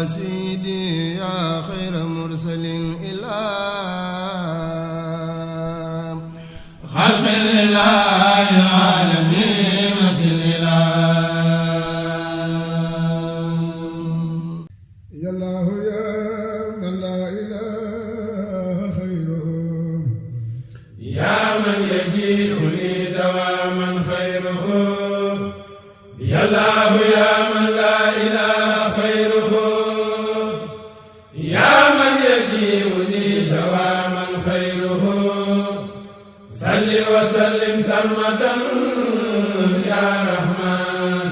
سيدي يا خير مرسل إلى خلق الإله العالمين وسل إلى يا الله يا من لا إله خيره يا من يجيء لي دواما خيره يا الله يا من لا إله خيره يا من يجيء لي دواما خيره صل وسلم سرمدا يا رحمن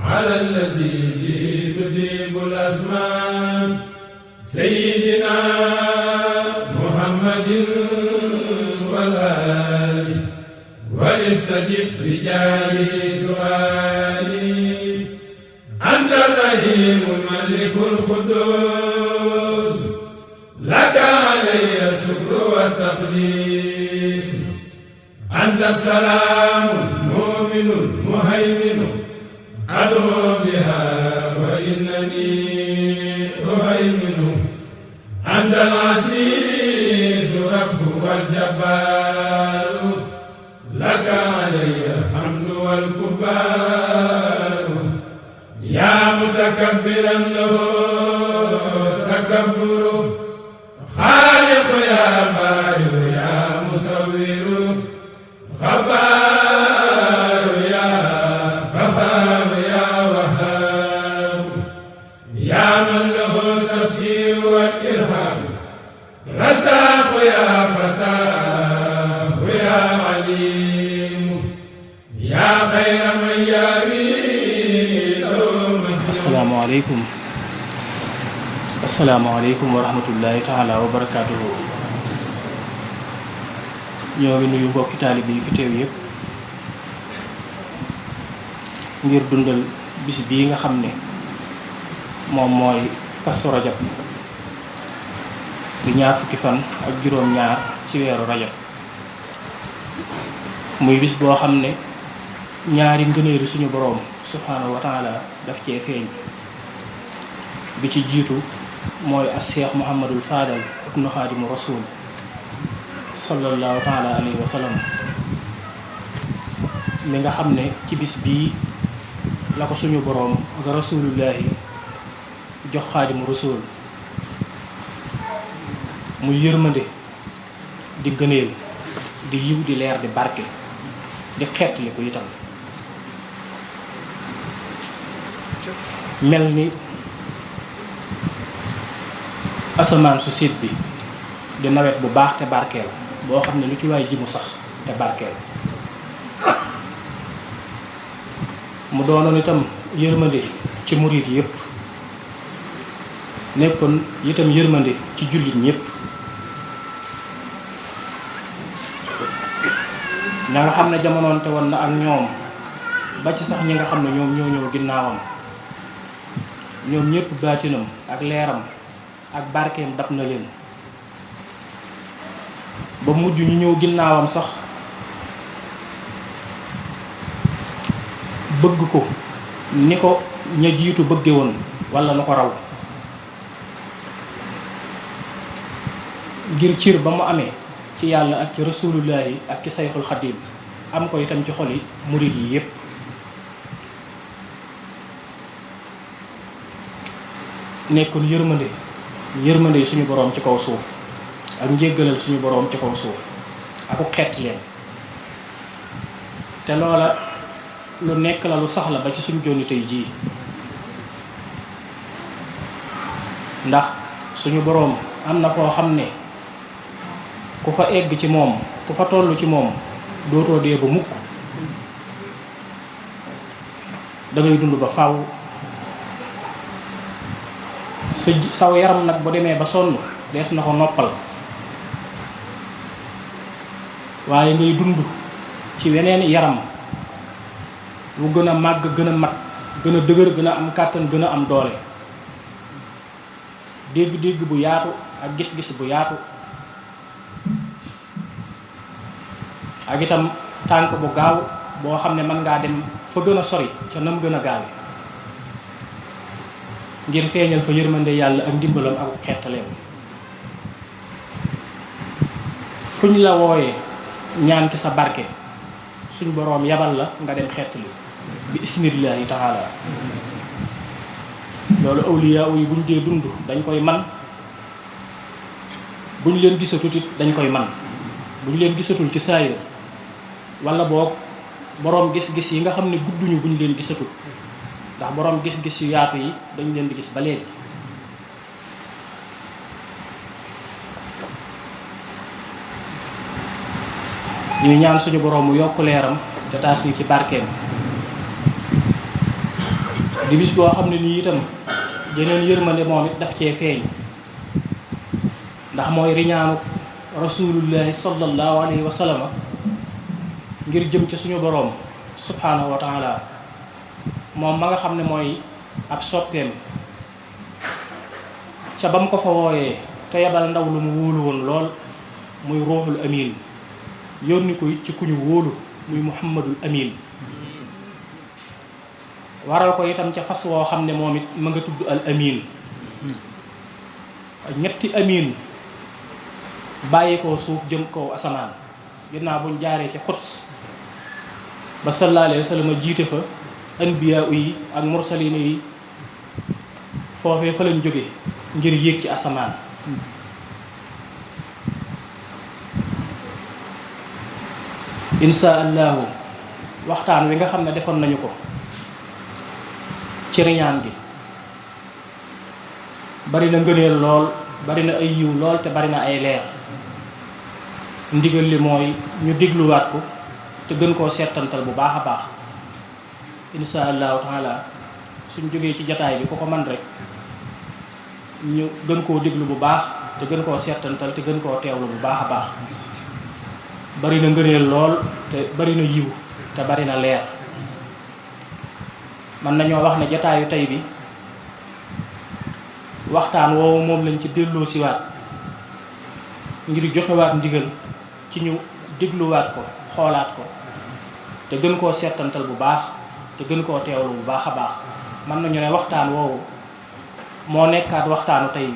على الذي به تجيب الأزمان سيدنا محمد والآل ولستجب بجاهه سؤالي أنت الرحيم الملك القدوس لك علي الشكر والتقديس أنت السلام المؤمن المهيمن أدعو بها وإنني أهيمن أنت العزيز رب والجبار لك علي الحمد والكبار يا متكبرا له تكبر خالق يا بارئ يا مصور غفار يا غفار يا وهاب يا من له التفسير والإلهام رزاق يا فتاه يا عليم يا خير من يريد asalaamaaleykum wa rahmatullahi taala wa barakaatuhu. ñoo ngi nuyu mbokki taalibe yi fi teew yëpp ngir dundal bis bii nga xam ne moom mooy Kazu Rajab di ñaar fukki fan ak juróom-ñaar ci weeru rajab muy bis boo xam ne ñaari ngëneelu suñu boroom subhaanahu wa taala daf cee feeñ. bi ci jiitu mooy as Cheikh Mouhamadul Fadal ibnu Xaadimu Rasul sallallahu taala alayhi wa sallam mi nga xam ne ci bis bii la ko suñu boroom ak rasulullahi jox Xaadimu Rasul muy yërmande di gëneel di yiw di leer di barke di xeetli ko itam mel ni asamaan su séet bi di nawet bu baax te barkeel boo xam ne lu ci waay ji mu sax te barkeel mu doonoon itam yërmande ci murit yépp nekkoon itam yërmande ci jullit ñépp ña nga xam ne jamonoonte woon na ak ñoom ba ci sax ñi nga xam ne ñoom ñoo ñëw ginnaawam ñoom ñépp baatinam ak leeram ak barkeem dab na leen ba mujj ñu ñëw ginnaawam sax bëgg ko ni ko ña jiitu bëgge woon walla na ko raw ngir cir ba mu amee ci yàlla ak ci rasulullahi ak ci sayxul xadim am ko itam ci xoli murid yi yépp nekkoon yërmande yi suñu boroom ci kaw suuf ak njéggalal suñu boroom ci kaw suuf aku xeet leen te loola lu nekk la lu saxla ba ci suñu jonni tey jii ndax suñu boroom am na foo xam ne ku fa egg ci moom ku fa toll ci moom dootoo dee ba mukk dangay dund ba faw saw yaram nag bu demee ba sonn dees na ko noppal waaye ngay dund ci weneen yaram bu gën a màgg gën a mat gën a dëgër gën a am kàttan gën a am doole dégg-dégg bu yaatu ak gis-gis bu yaatu ak itam tànk bu gaaw boo xam ne mën ngaa dem fa gën a sori ca nam gën a gaawe ngir feeñal fa yërmande yàlla ak ndimbalam ak xettaleem. fuñ la wooyee ñaan ci sa barke suñ boroom yabal la nga dem xettali bi ismillaahi taala. loolu awliyaa yi buñ dee dund dañ koy man, buñ leen gisatut it dañ koy man. buñ leen gisatul ci saayir wala boog boroom gis-gis yi nga xam ne gudduñu buñ leen gisatut, ndax boroom gis-gis yu yaatu yi dañ leen di gis ba léegi. ñuy ñaan suñu boroom mu yokk leeram te taas ñu ci barkeem. di bis boo xam ne nii itam jeneen yërmande moom it daf cee feeñ, ndax mooy riñaanu rasulullahi sallallahu alayhi wa sallam ngir jëm ci suñu boroom subhanahu wa taala, moom ma nga xam ne mooy ab soppeem ca ba mu ko fa wooyee te yebal ndaw lu mu wóolu woon lool muy ruuxul amin, yónni ko it ci ku ñu wóolu muy muhammadul amin. waral ko itam ca fas woo xam ne moom it ma nga tudd al amin. ñetti amin bàyyi koo suuf jëm koo asamaan ginnaaw buñ jaaree ci Quds ba sallallahu alayhi wa sallam jiite fa anbiya yi ak mursalin yi, foofee fa lañ jóge ngir yéeg ci asamaan. insha allahu waxtaan wi nga xam ne defoon nañu ko ci riñaan gi bari na ngëneel lool, bari na ay yiw lool, te bari na ay leer. ndigal li mooy ñu dégluwaat ko te gën koo seetantal bu baax a baax. insha allahu taala suñ jógee ci jataay bi ku ko man rek ñu gën koo déglu bu baax te gën koo seetantal te gën koo teewlu bu baax a baax. bari na ngëneel lool, te bari na yiw, te bari na leer. man nañoo wax ne jataayu tey bi waxtaan woowu moom lañ ci delloo siwaat ngir joxewaat ndigal ci ñu dégluwaat ko, xoolaat ko, te gën koo seetantal bu baax te gën koo teewlu bu baax a baax. man nañu ne waxtaan woowu moo nekkaat waxtaanu tey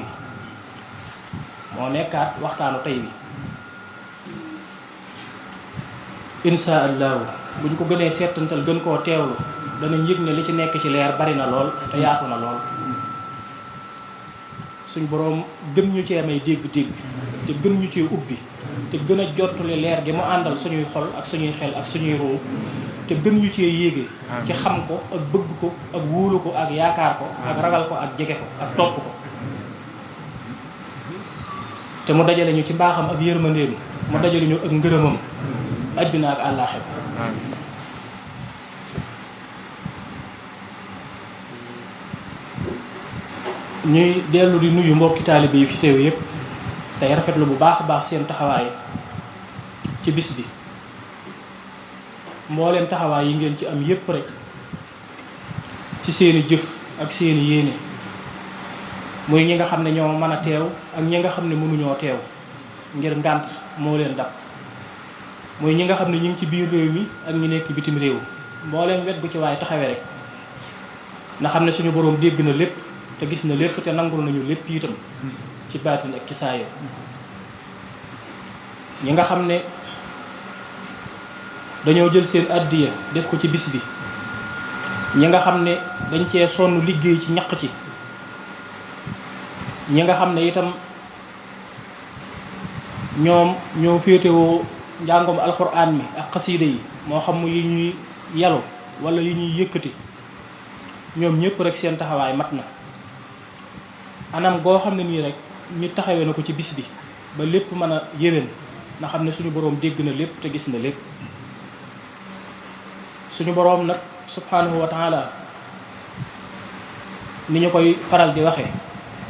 bi insha allahu buñ ko gënee seetantal gën koo teewlu danañ yëg ne li ci nekk ci leer bari na lool te yaatu na lool. suñ boroom gën ñu cee may dégg-dégg te gën ñu cee ubbi te gën a jottali leer gi mu àndal suñuy xol ak suñuy xel ak suñuy ruu, te gën ñu cee yéege ci xam ko ak bëgg ko ak wóolu ko ak yaakaar ko ak ragal ko ak jege ko ak topp ko. te mu dajale ñu ci mbaaxam ak yërmandeem, mu dajale ñu ak ngërëmam àddina ak àllaaxira. ñuy dellu di nuyu mbokki taalibe yi fi teew yépp tey rafetlu bu baax a baax seen taxawaay ci bis bi. mbooleem taxawaay yi ngeen ci am yépp rek ci seeni jëf ak seeni yéene, muy ñi nga xam ne ñoo mën a teew ak ñi nga xam ne mënuñoo teew ngir ngànt moo leen dab, muy ñi nga xam ne ñu ngi ci biir réew mi ak ñi nekk bitim réew. mbooleem wet gu ci waaye taxawee rek nga xam ne suñu boroom dégg na lépp te gis na lépp te nangul nañu lépp itam ci baatin ak ci saayir. ñi nga xam ne dañoo jël seen addiya def ko ci bis bi, ñi nga xam ne dañ cee sonn liggéey ci ñaq ci, ñi nga xam ne itam ñoom ñoo féetewoo njàngum alxuraan mi ak xasiida yi, moo xam mu yi ñuy yalu wala yi ñuy yëkkati, ñoom ñëpp rek seen taxawaay mat na. anam goo xam ne nii rek ñu taxawee na ko ci bis bi ba lépp mën a yéwén, na xam ne suñu boroom dégg na lépp te gis na lépp. suñu boroom nag subhanahu wa taala ni ñu koy faral di waxe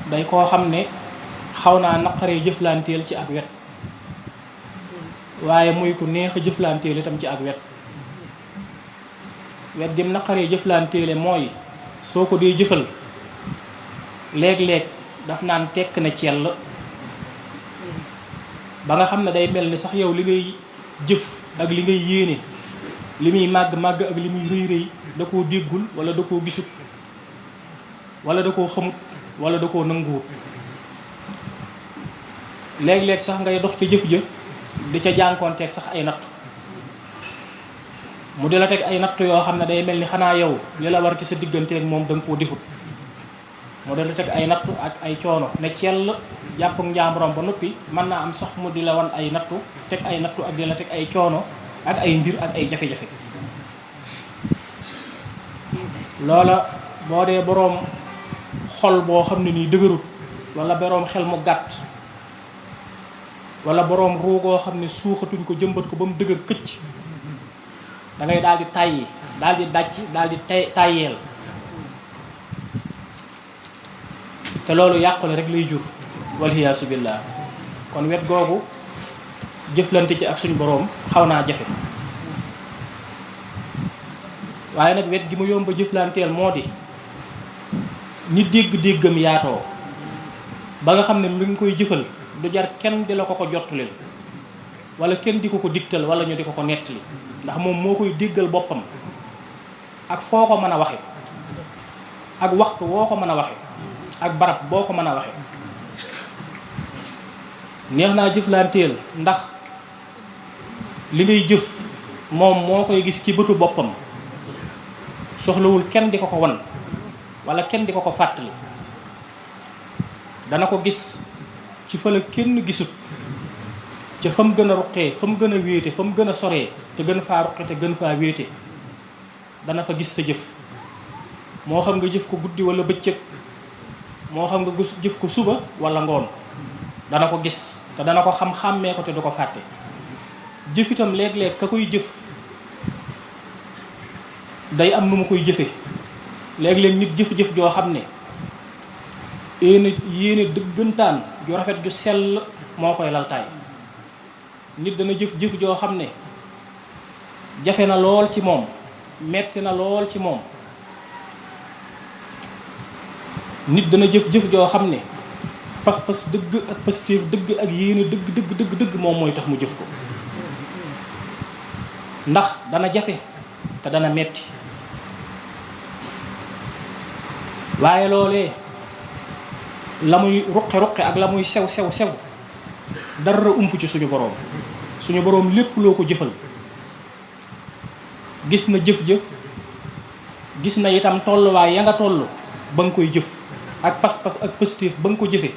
day koo xam ne xaw naa naqaree jëflanteel ci ak wet, waaye muy ku neex a jëflanteel itam ci ak wet. wet dim naqaree jëflanteele mooy soo ko dee jëfal léeg-léeg daf naan tekk na cell ba nga xam ne day mel ni sax yow li ngay jëf ak li ngay yéene, li muy màgg-màgg ak li muy rëy-rëy da koo déggul wala da koo gisut. wala da koo xamut wala da koo nanguwut. léeg-léeg sax ngay dox ca jëf ja di ca jànkoonteeg sax ay nattu mu di la teg ay nattu yoo xam ne day mel ni xanaa yow li la war ci sa digganteeg moom da nga koo defut. mu di la teg ay nattu ak ay coono ne cell jàpp njàmburam ba noppi mën naa am sax mu di la wan ay nattu teg ay nattu ak di la teg ay coono ak ay mbir ak ay jafe-jafe. loola boo dee boroom xol boo xam ne nii dëgërut wala boroom xel mu gàtt wala boroom ruugoo xam ne suuxatuñ ko jëmbat ko ba mu dëgër këcc da ngay daal di tàyyi daal di dàcc daal di tàyyeel te loolu yàqule rek lay jur walhiyaasu billah. kon wet googu jëflante ci ak suñu boroom xaw naa jafe. waaye nag wet gi mu yomb a jëflanteel moo di nit dégg-déggam yaatoo ba nga xam ne lu ñu koy jëfal du jar kenn di la ko jottulil wala kenn di ko digtal wala ñu di ko nettali ndax moom moo koy déggal boppam ak foo ko mën a waxe ak waxtu woo ko mën a waxe ak barab boo ko mën a waxe neex naa jëflanteel ndax li ngay jëf moom moo koy gis ci bëtu boppam soxlawul kenn di ko wan wala kenn di ko fàttali. dana ko gis ci fa la kenn gisut ca fa mu gën a ruqee fa mu gën a wéete fa mu gën a soree te gën faa ruqe te gën faa wéete dana fa gis sa jëf. moo xam nga jëf ko guddi wala bëccëg moo xam nga jëf ko suba wala ngoon dana ko gis te dana ko xàmmee ko te du ko fàtte. jëf itam léeg-léeg ka koy jëf day am nu mu koy jëfe léeg-léeg nit jëf-jëf joo xam ne yéene dëggantaan ju rafet ju sell moo koy laltaay. nit dana jëf-jëf joo xam ne jafe na lool ci moom metti na lool ci moom. nit dana jëf-jëf joo xam ne pas-pas dëgg ak positif dëgg ak yéene dëgg moom mooy tax mu jëf ko ndax dana jafe te dana metti. waaye loolee la muy ruqe ak la muy sew dara ump ci suñu boroom. suñu boroom lépp loo ko jëfal gis na jëf ja gis na itam tolluwaay ya nga toll ba nga koy jëf ak pas-pas ak positif ba nga ko jëfe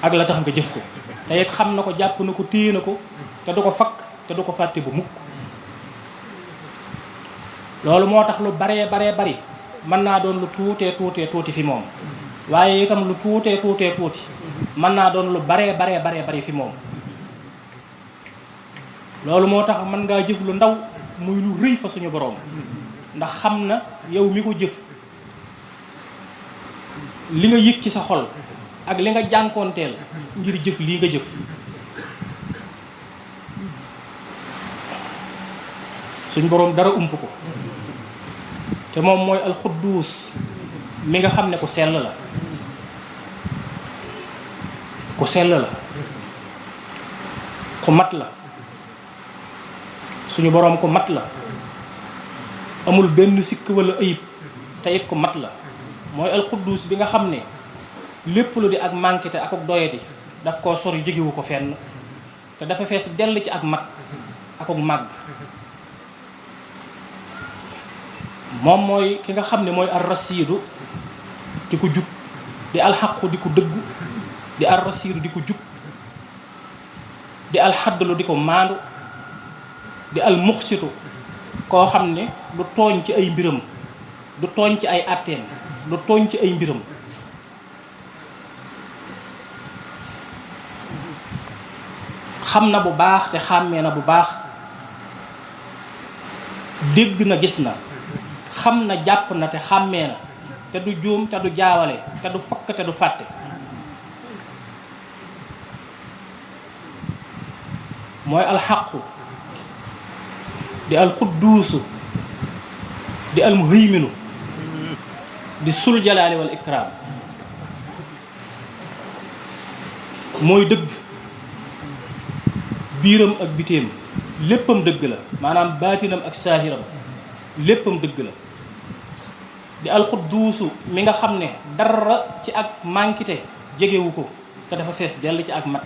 ak la tax nga jëf ko te it xam na ko jàpp na ko téye na ko te du ko fakk te du ko fàtte bu mukk. loolu moo tax lu bari mën naa doon lu tuuti fi moom waaye itam lu tuuti mën naa doon lu baree fi moom. loolu moo tax mën ngaa jëf lu ndaw muy lu rëy fa suñu boroom ndax xam na yow mi ko jëf li nga yëg ci sa xol ak li nga jànkoonteel ngir jëf lii nga jëf. suñu boroom dara ump ko te moom mooy alxudduus mi nga xam ne ku sell la ku mat la. suñu boroom ku mat la amul benn sikk wala ayib te it ku mat la. mooy alxudduus bi nga xam ne lépp lu di ak manqué te ak doyadi daf koo sori jógewu ko fenn te dafa fees dell ci ak mat ak màgg. moom mooy ki nga xam ne mooy ar-rasiidu di ko jub di alxaqu di ko dëggu di ar-rasiidu di ko jub di alxaddalu di ko maandu di almuxsitu koo xam ne du tooñ ci ay mbiram du tooñ ci ay àtteem du tooñ ci ay mbiram. xam na bu baax te xàmmee na bu baax dégg na gis na xam na jàpp na te xàmmee na te du juum te du jaawale te du fakk te du fàtte. mooy alxaqu di alxudduusu di almuhayminu di sul jalaali wal ikraam. mooy dëgg biiram ak bitéem léppam dëgg la maanaam baatinam ak saahiram léppam dëgg la. di alxudduusu mi nga xam ne dara ci ak mànkite jegewu ko te dafa fees dell ci ak mat.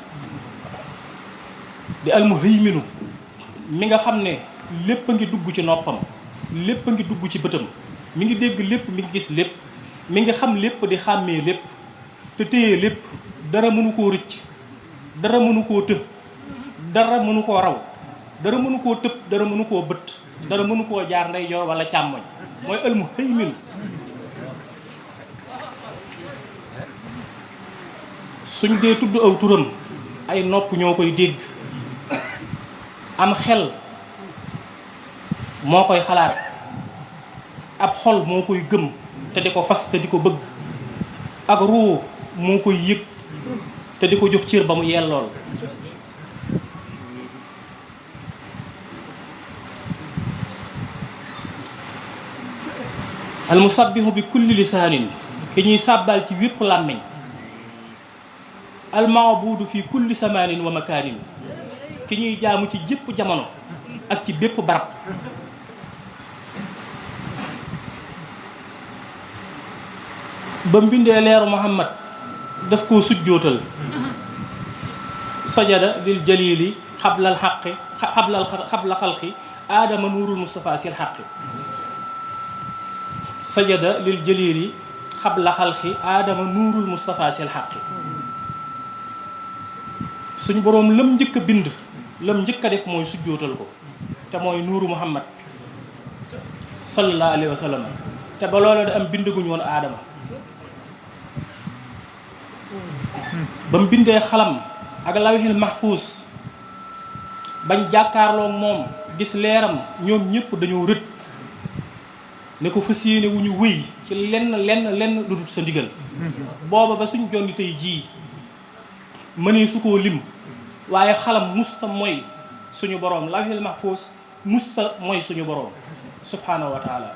di almuhayminu mi nga xam ne lépp a ngi dugg ci noppam, lépp a ngi dugg ci bëtam, mi ngi dégg lépp, mi ngi gis lépp, mi ngi xam lépp, di xàmmee lépp te téye lépp. dara mënu koo rëcc, dara mënu koo të, dara mënu koo raw, dara mënu koo tëb, dara mënu koo bët, dara mënu koo jaar ndeyjoor wala càmmoñ. mooy almuhaymin. suñ dee tudd aw turam ay nopp ñoo koy dégg, am xel moo koy xalaat, ab xol moo koy gëm te di ko fas te di ko bëgg, ak ruu moo koy yëg te di ko jox cër ba mu yellool. almusabbihu bi kulli lisaanin ki ñuy sàbbal ci wépp làmmiñ. almaabudu fi kulli samaanin wa makaanin ki ñuy jaamu ci jépp jamono ak ci bépp barab. ba mbindee leeru Muhammad daf koo sujjootal. sajada lil jalili xablal xaqi xabla xalqi aadama nuurul Mustafa sil xaqi. sajada lil jalili xabla xalqi aadama nuurul Mustafa sil xaqi. suñ boroom lam njëkk a bind, lam njëkk a def mooy sujjootal ko te mooy nuuru Muhammad sallallahu alayhi wa sallam. te ba loola da am bind guñ woon aadama. ba mu bindee xalam ak lawhil mahfuus bañ jàkkaarloo moom gis leeram, ñoom ñëpp dañoo rët ne ko fas yéene wu ñu wëy ci lenn lu dul sa ndigal. booba ba suñ jonni tey jii mënee su koo lim, waaye xalam musta mooy suñu boroom, lawhil mahfuus musta mooy suñu boroom subhaanahu wa taala.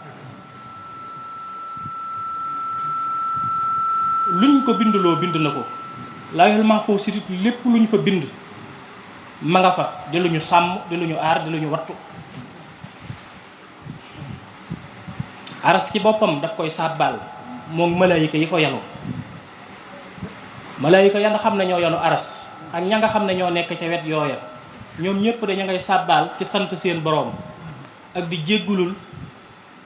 luñ ko bindloo bind na ko. lawhil mahfuus it lépp lu ñu fa bind ma nga fa, di lu ñu sàmm, di lu ñu aar, di lu ñu wattu. aras ci boppam daf koy sàbbaal moom malaayika yi ko yanu. malaayika ya nga xam ne ñoo yanu aras ak ña nga xam ne ñoo nekk ca wet yooya, ñoom ñëpp dañu ngay sàbbaal ci sant seen boroom ak di jéggulul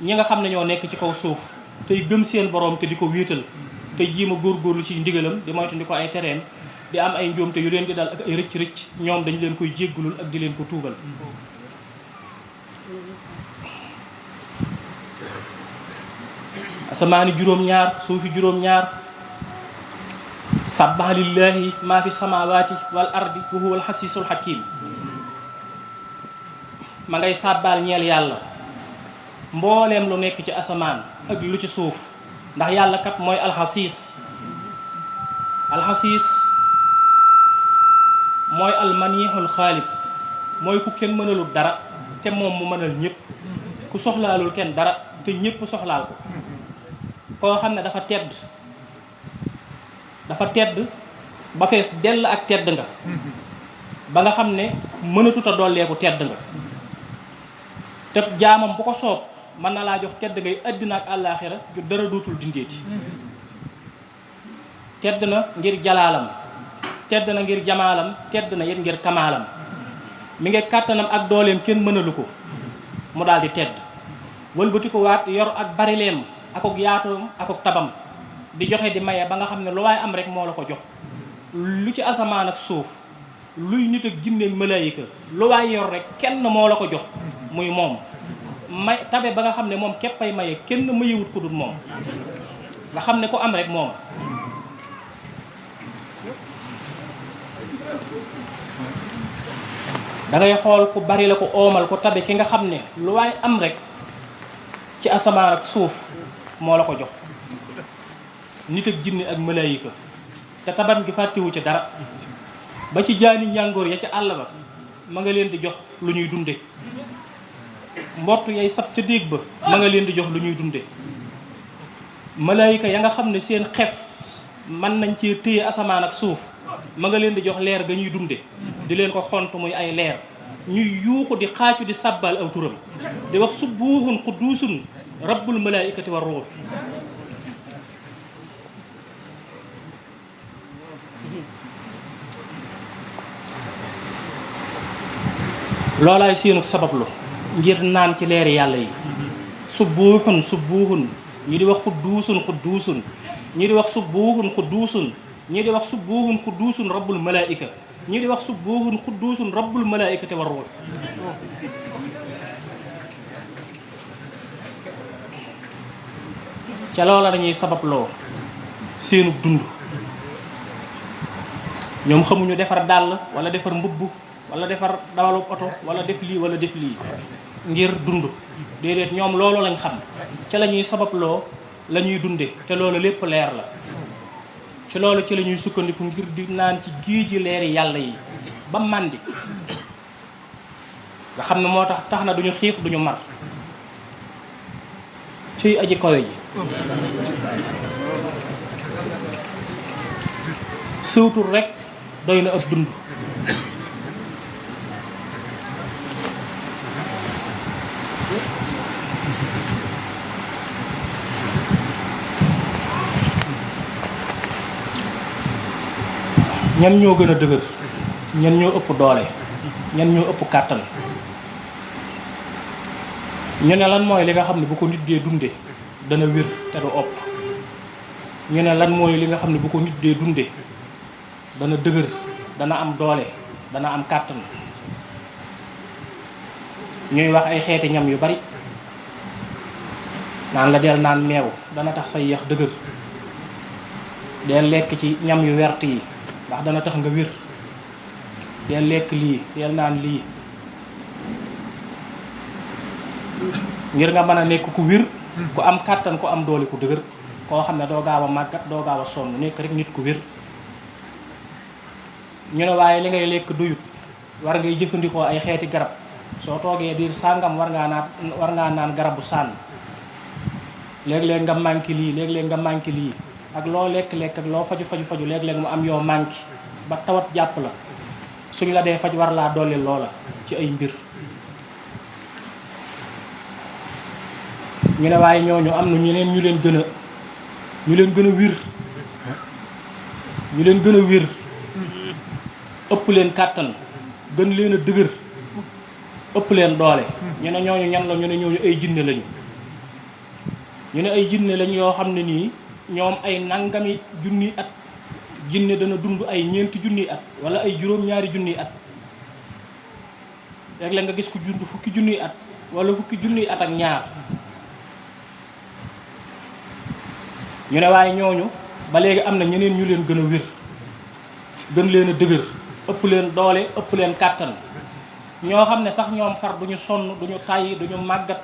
ñi nga xam ne ñoo nekk ci kaw suuf tey gëm seen boroom te di ko wéetal, te jiima góorgóorlu ci ndigalam di moytu di ko ay tereem, di am ay njuumte yu leen di dal ak ay rëcc ñoom dañu leen koy jéggulul ak di leen ko tuubal. asamaani juróom-ñaar, suufi juróom-ñaar. sabbaha lillahi maa fi samaawaati wal ardi wa huwa al xasiisul xakiim. ma ngay sàbbaal ñeel yàlla mbooleem lu nekk ci asamaan ak lu ci suuf, ndax yàlla kat mooy alxasiis. alxasiis mooy almaniixul xaalib, mooy ku kenn mënalul dara te moom mu mënal ñëpp, ku soxlaalul kenn dara te ñëpp soxlaal ko. koo xam ne dafa tedd ba fees dell ak tedd nga, ba nga xam ne mënatut a dolleeku tedd nga. te jaamam bu ko soob mën na laa jox tedd ngay àddina ak àllaaxira ju dara dootul dindeeti. tedd na ngir jalaalam, tedd na ngir jamaalam, tedd na yit ngir kamaalam. mi ngi kàttanam ak dooleem kenn mënalu ko mu daal di tedd. wëlbati ko waat yor ak barileem akok yaatoom akok tabam, di joxe di maye ba nga xam ne lu waaye am rek moo la ko jox. lu ci asamaan ak suuf, luy nit ak jinne ak malaayika, lu waay yor rek kenn moo la ko jox muy moom. may tabe ba nga xam ne moom képp ay maye, kenn mayewut ko dul moom, nga xam ne ko am rek moom. da ngay xool ku bari la ko oomal ko tabe ki nga xam ne lu waay am rek ci asamaan ak suuf moo la ko jox. nit ak jinne ak malaayika, te tabam gi fàttewu ci dara. ba ci jaani njàngoor ya ca àll ba ma nga leen di jox lu ñuy dunde. mbott yay sab ca déeg ba ma nga leen di jox lu ñuy dunde. malaayika ya nga xam ne seen xef mën nañ cee téye asamaan ak suuf ma nga leen di jox leer ga ñuy dunde, di leen ko xont muy ay leer. ñuy yuuxu di xaacu di sàbbal aw turam, di wax subbuuhun qudduusun rabbul malaikati war ruux. loolaay seenu sabablu ngir naan ci leeri yàlla yi. subuuxun subuuxun ñi di wax xudduusun xudduusun ñi di wax subuuxun xudduusun ñi di wax subuuxun xudduusun rabbul malaika ñi di wax subuuxun xudduusun rabbul malaikati war ruux. ca loola dañuy sababloo seenu dund. ñoom xamuñu defar dàll wala defar mbubb wala defar dawalu oto wala def lii wala def lii ngir dund déedéet ñoom loolu lañ xam ca la ñuy sababloo la ñuy dunde te loolu lépp leer la ci loolu ci la ñuy sukkandiku ngir di naan ci géeji leeri yàlla yi ba màndi nga xam ne moo tax na duñu xiif duñu mar ciy aji kawe ji sëwtul rek doy na ab dund. ñan ñoo gën a dëgër ñan ñoo ëpp doole ñan ñoo ëpp kàttan ñu ne lan mooy li nga xam ne bu ko nit dee dunde dana wér te du ëpp ñu ne lan mooy li nga xam ne bu ko nit dee dunde dana dëgër dana am doole dana am kàttan ñuy wax ay xeeti ñam yu bari naan la del naan meew dana tax say yax dëgër del lekk ci ñam yu wert yi ndax dana tax nga wér del lekk lii del naan lii ngir nga mën a nekk ku wér ku am kàttan ku am doole ku dëgër koo xam ne doo gaaw a màggat doo gaaw a sonn nekk rek nit ku wér. ñu ne waaye li ngay lekk doyut war ngay jëfandikoo ay xeeti garab soo toogee diir sàngam war ngaa naan garabu sànn léeg-léeg nga manqué lii léeg-léeg nga manqué lii ak loo lekk-lekk ak loo faju léeg-léeg mu am yoo manqué ba tawat jàpp la suñ la dee faj war laa dolli loola ci ay mbir. ñu ne waaye ñooñu am na ñeneen ñu leen gën a wir ñu leen gën a wir ëpp leen kàttan gën leen a dëgër ëpp leen doole. ñu ne ñooñu ñan la ñu ne ñooñu ay jinne lañu. ñu ne ay jinne lañ yoo xam ne nii ñoom ay nangami junniy at jinne dana dund ay ñeenti junniy at wala ay juróom-ñaari junniy at léeg-léeg nga gis ku dund fukki junniy at wala fukki junniy at ak ñaar. ñu ne waaye ñooñu ba léegi am na ñeneen ñu leen gën a wér gën leen a dëgër ëpp leen doole ëpp leen kàttan ñoo xam ne sax ñoom far duñu sonn duñu tàyyi duñu màggat.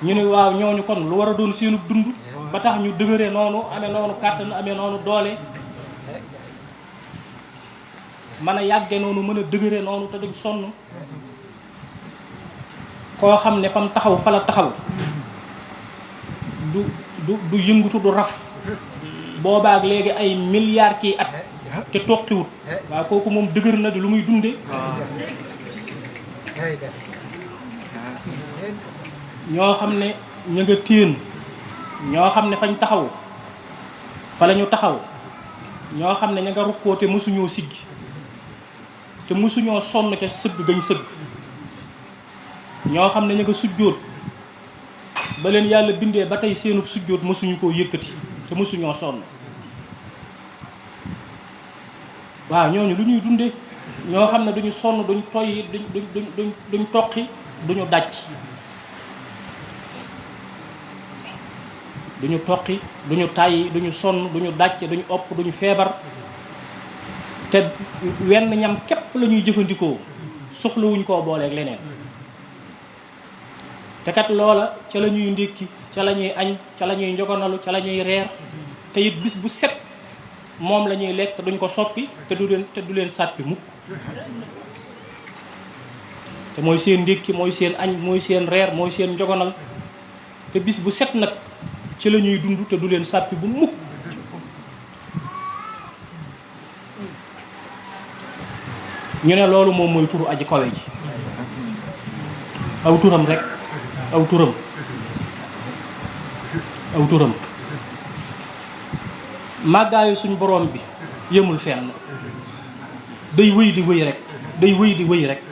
ñu ne waaw ñooñu kon lu war a doon seenu dund ba tax ñu dëgëree noonu amee noonu kàttan amee noonu doole mën a yàgge noonu mën a dëgëree noonu te duñ sonn. koo xam ne fam taxaw fa la taxaw du yëngutu du raf boobaak léegi ay milliards ci at te toqiwut waaw kooku moom dëgër na di lu muy dunde. ñoo xam ne ñu nga téen ñoo xam ne fañ taxaw fa la ñu taxaw ñoo xam ne ña nga rukkoo te mësuñoo siggi te mësuñoo sonn ca sëgg gañ sëgg ñoo xam ne ña nga sujjóot ba leen yàlla bindee ba tey seenub sujjóot mësuñu koo yëkkati te mësuñoo sonn. waaw ñooñu lu ñuy dunde ñoo xam ne duñu sonn duñ toyyi duñ toqi duñu dàcc duñu toqi duñu tàyyi duñu sonn duñu dàcc duñu opp duñu feebar te wenn ñam képp la ñuy jëfandikoo soxlawuñ koo booleeg leneen. te kat loola ca la ñuy ndékki ca la ñuy añ ca la ñuy njogonalu ca la ñuy reer te it bis bu set moom la ñuy lekk duñ ko soppi te du leen sàppi mukk. te mooy seen ndékki mooy seen añ mooy seen reer mooy seen njogonal te bis bu set nag ci la ñuy dund te du leen sàppi bu mukk. ñu ne loolu moom mooy turu aji kawe ji aw turam rek aw turam màggaayu suñ borom bi yëmul fenn day wëy di wëy rek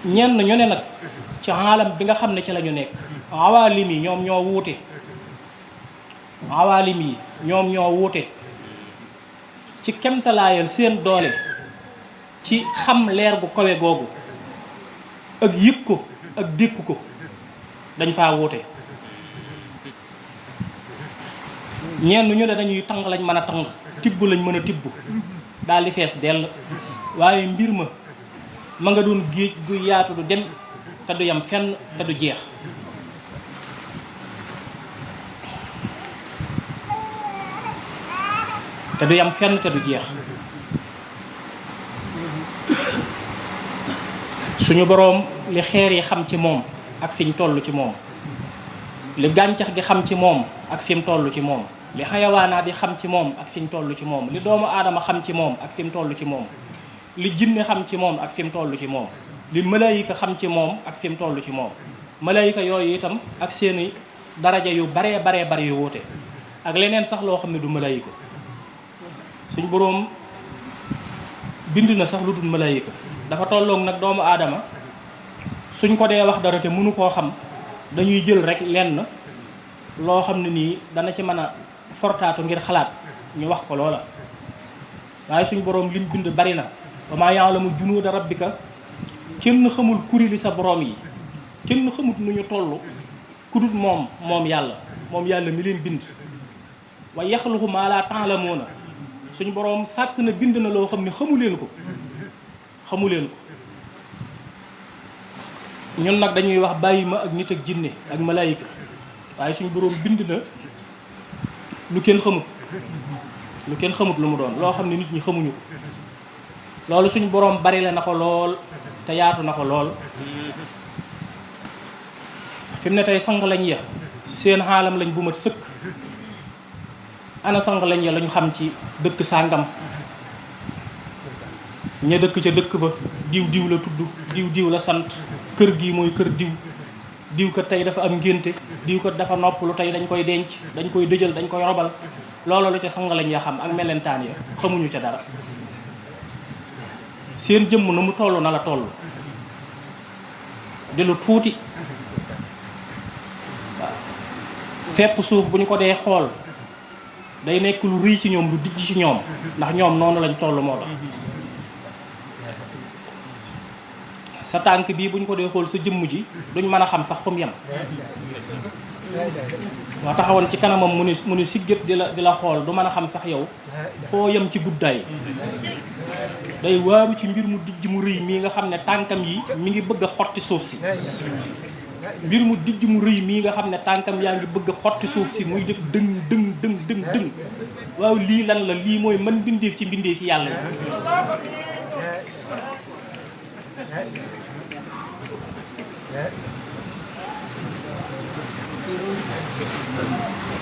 ñenn ñu ne nag ci aalam bi nga xam ne ci la ñu nekk awaalim yi ñoom ñoo wuute ci kemtalaayal seen doole ci xam leer bu kawe googu ak yëg ko ak dékku ko dañ faa wuute ñenn ñu ne dañuy tàng lañ mën a tàng tibb lañ mën a tibb daal di fees dell waaye mbir ma nga doon géej gu yaatu du dem te du yam fenn te du jeex suñu boroom li xeer yi xam ci moom ak fi ñu toll ci moom li gàncax gi xam ci moom ak fi mu toll ci moom li xayawaanaat yi xam ci moom ak fi ñu toll ci moom li doomu aadama xam ci moom ak fi mu toll ci moom li jinne xam ci moom ak fi mu toll ci moom li malaayika xam ci moom ak fi mu toll ci moom malaayika yooyu itam ak seeni daraja yu baree yu wuute ak leneen sax loo xam ne du malaayika suñ boroom bind na sax lu dul malaayika dafa tolloog nag doomu aadama suñ ko dee wax dara te mënu koo xam dañuy jël rek lenn loo xam ne nii dana ci mën a fortaatu ngir xalaat ñu wax ko loola waaye suñ boroom lim bind bari na wa maa ya'lamu junuuda rabbika kenn xamul kuréeli sa boroom yi kenn xamut nu ñu toll ku dul moom yàlla mi leen bind wa yaxluqu maa laa ta'lamuuna suñu boroom sàkk na bind na loo xam ne xamu leen ko ñun nag dañuy wax bàyyi ma ak nit ak jinne ak malaayika waaye suñu boroom bind na lu kenn xamut lu mu doon loo xam ne nit ñi xamuñu ko loolu suñu boroom bari la na ko lool te yaatu na ko lool fi mu ne tey sang lañ ya seen xaalam lañ bu mat sëkk ana sang lañ ya lañu xam ci dëkk sàngam ña dëkk ca dëkk ba diw la tudd diw la sant kër gi mooy kër diw ko tey dafa am ngénte diw ko dafa noppalu tey dañ koy denc dañ koy dëjal dañ koy robal loolu lu ca sang lañ ya xam ak melentaan ya xamuñu ca dara seen jëmm na mu toll na la toll di lu tuuti waaw fépp suuf bu ñu ko dee xool day nekk lu rëy ci ñoom lu dijj ci ñoom ndax ñoom noonu lañ toll moo tax sa tànk bii bu ñu ko dee xool sa jëmm ji duñ mën a xam sax fu mu yem waa taxawoon ci kanamam mu ni siggat di la xool du mën a xam sax yow foo yem ci guddaay day waaru ci mbir mu dijj mu rëy mii nga xam ne tànkam yi mi ngi bëgg a xotti suuf si mbir mu dijj mu rëy mii nga xam ne tànkam yaa ngi bëgg a xotti suuf si muy def dëng waaw lii lan la lii mooy mën mbindeef ci mbindeef yi yàlla yi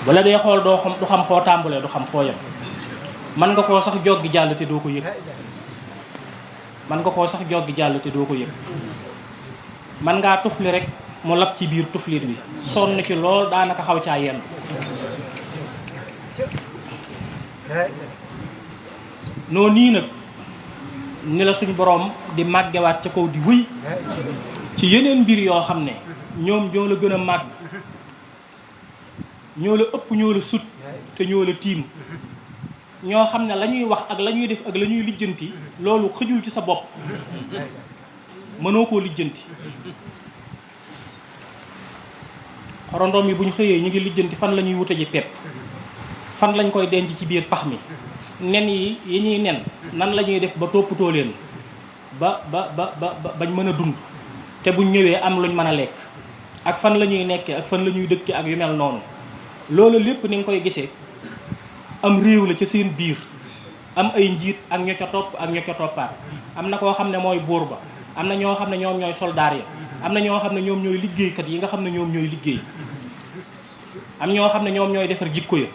bala dee xool du xam foo tàmbalee du xam foo yem man nga koo sax joggi jàll te doo ko yëg man ngaa tufli rek mu lab ci biir tuflit bi sonn ci lool daanaka xaw caa yenn noo nii nag ni la suñ boroom di màggewaat ca kaw di wëy ci yeneen mbir yoo xam ne ñoom ñoo la gën a màgg ñoo la ëpp ñoo la sut te ñoo la tiim ñoo xam ne la ñuy wax ak la ñuy def ak la ñuy lijjanti loolu xëjul ci sa bopp mënoo koo lijjanti xorondoom yi bu ñu xëyee ñu ngi lijjanti fan la ñuy wute ji pepp fan lañ koy denc ci biir pax mi nen yi ñuy nen nan la ñuy def ba toppatoo leen bañ mën a dund te buñ ñëwee am luñ mën a lekk ak fan la ñuy nekkee ak fan la ñuy dëkkee ak yu mel noonu loolu lépp ni nga koy gisee am réew la ca seen biir am ay njiit ak ña ca topp ak ña ca toppaat am na koo xam ne mooy buur ba am na ñoo xam ne ñoom ñooy soldaar ya am na ñoo xam ne ñoom ñooy liggéeykat yi nga xam ne ñoom ñooy liggéey am ñoo xam ne ñoom ñooy defar jikko ya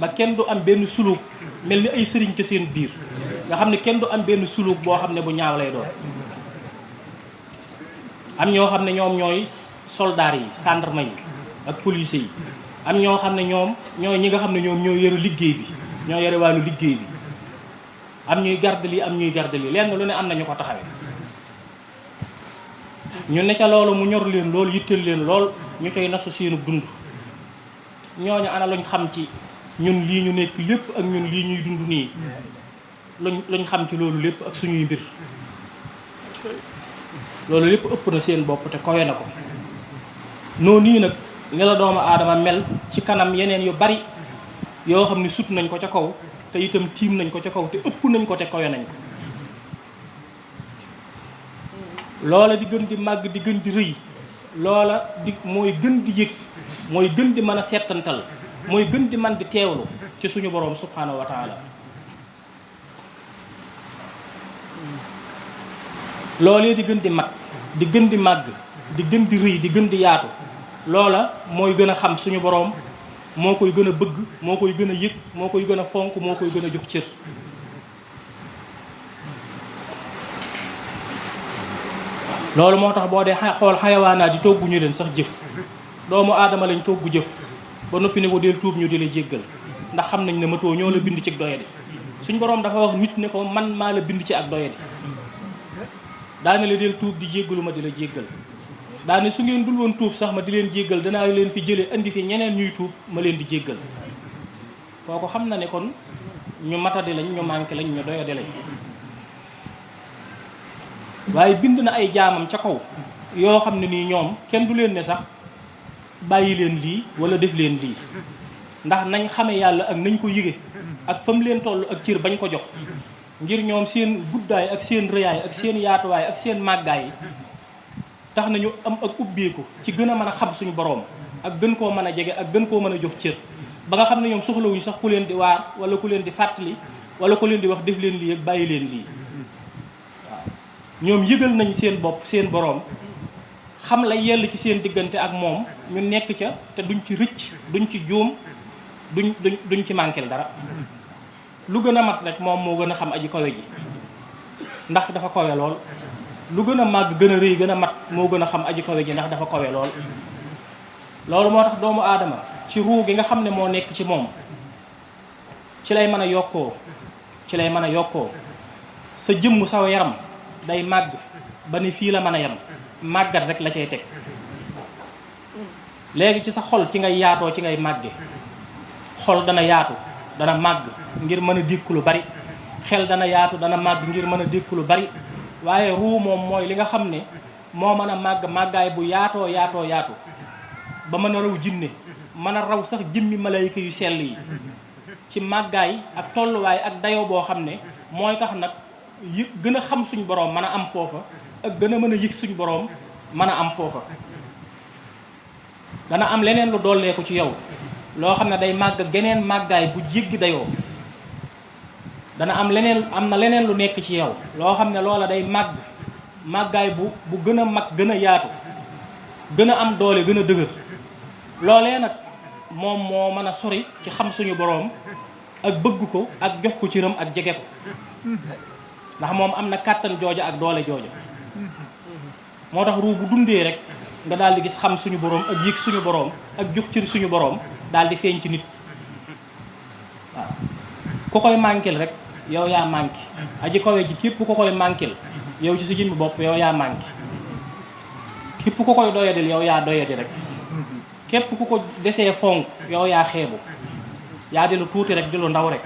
ba kenn du am benn suluk mel ni ay sëriñ ca seen biir nga xam ne kenn du am benn suluk boo xam ne bu ñaaw lay doon am ñoo xam ne ñoom ñooy soldats yi gendarme yi ak police yi am ñoo xam ne ñoom ñooy ñi nga xam ne ñoom ñoo yore liggéey bi ñoo yore wàllu liggéey bi am ñuy garde lii am ñuy garde lii lenn lu ne am na ñu ko taxawee ñu ne ca loolu mu ñor leen lool yitteel leen lool ñu koy nasu seenu dund ñooñu ana luñ xam ci ñun lii ñu nekk lépp ak ñun lii ñuy dund nii luñ xam ci loolu lépp ak suñuy mbir loolu lépp ëpp na seen bopp te kawe na ko noonu nii nag ni la doomu aadama mel ci kanam yeneen yu bari yoo xam ne sut nañ ko ca kaw te itam tiim nañ ko ca kaw te ëpp nañ ko te kawe nañ ko loola di gën di màgg di gën di rëy loola di mooy gën di yëg mooy gën di mën a settantal mooy gën di mën di teewlu ci suñu boroom subhanahu wa taala loolee di gën di mat di gën di màgg di gën di rëy di gën di yaatu loola mooy gën a xam suñu boroom moo koy gën a bëgg moo koy gën a yëg moo koy gën a fonk moo koy gën a jox cër loolu moo tax boo dee xool xayawaanaat di togguñu leen sax jëf doomu aadama lañ toggu jëf ba noppi ne ko del tuub ñu di la jéggal ndax xam nañ ne matoo ñoo la bind ci ak doyadi suñ boroom dafa wax nit ne ko man maa la bind ci ak doyadi daane la del tuub di jéggalu ma di la jéggal daane su ngeen dul woon tuub sax ma di leen jéggal danaa leen fi jële indi fi ñeneen ñuy tuub ma leen di jéggal kooku xam na ne kon ñu matadi lañ ñu manqué lañ ñu doyadi lañ waaye bind na ay jaamam ca kaw yoo xam ne nii ñoom kenn du leen ne sax bàyyi leen lii wala def leen lii ndax nañ xame yàlla ak nañ ko yëge ak fam leen toll ak cër bañ ko jox ngir ñoom seen guddaay ak seen rëyaay ak seen yaatuwaay ak seen màggaay tax nañu am ak ubbeeku ci gën a mën a xam suñu boroom ak gën koo mën a jege ak gën koo mën a jox cër ba nga xam ne ñoom soxlawuñu sax ku leen di waar wala ku leen di fàttali wala ku leen di wax def leen lii ak bàyyi leen lii waaw ñoom yëgal nañ seen bopp seen boroom xam la yell ci seen diggante ak moom ñu nekk ca te duñ ci rëcc duñ ci juum duñ ci manquel dara lu gën a mat rek moom moo gën a xam aji kawe ji ndax dafa kawe lool lu gën a màgg gën a rëy gën a mat moo gën a xam aji kawe ji ndax dafa kawe lool loolu moo tax doomu aadama ci ruu gi nga xam ne moo nekk ci moom ci lay mën a yokkoo ci lay mën a yokkoo sa jëmm saw yaram day màgg ba ni fii la mën a yem màggat rek la cay teg léegi ci sa xol ci ngay yaatoo ci ngay màgge xol dana yaatu dana màgg ngir mën a dékku lu bari xel dana yaatu dana màgg ngir mën a dékku lu bari waaye ruu moom mooy li nga xam ne moo mën a màgg màggaay bu yaatoo yaatu ba mën a raw jinne mën a raw sax jëmmi malayka yu sell yi ci màggaay ak tolluwaay ak dayoo boo xam ne mooy tax nag yëg gën a xam suñ boroom mën a am foofa ak gën a mën a yëg suñ boroom mën a am foofa dana am leneen lu dolleeku ci yow loo xam ne day màgg geneen màggaay bu jéggi dayoo dana am na leneen lu nekk ci yow loo xam ne loola day màggaay bu gën a mag gën a yaatu gën a am doole gën a dëgër loolee nag moom moo mën a sori ci xam suñu boroom ak bëgg ko ak jox ko cëram ak jege ko ndax moom am na kàttan jooja ak doole jooja moo tax ruu bu dundee rek nga daal di gis xam suñu boroom ak yëg suñu boroom ak jox cër suñu boroom daal di feeñ ci nit waaw ku koy manquel rek yow yaa manqué aji kawe ji képp ku koy manquel yow ci sa jëmmi bopp yow yaa manqué képp ku koy doyadil yow yaa doyadi rek képp ku ko desee fonk yow yaa xeebu yaa di lu tuuti rek di lu ndaw rek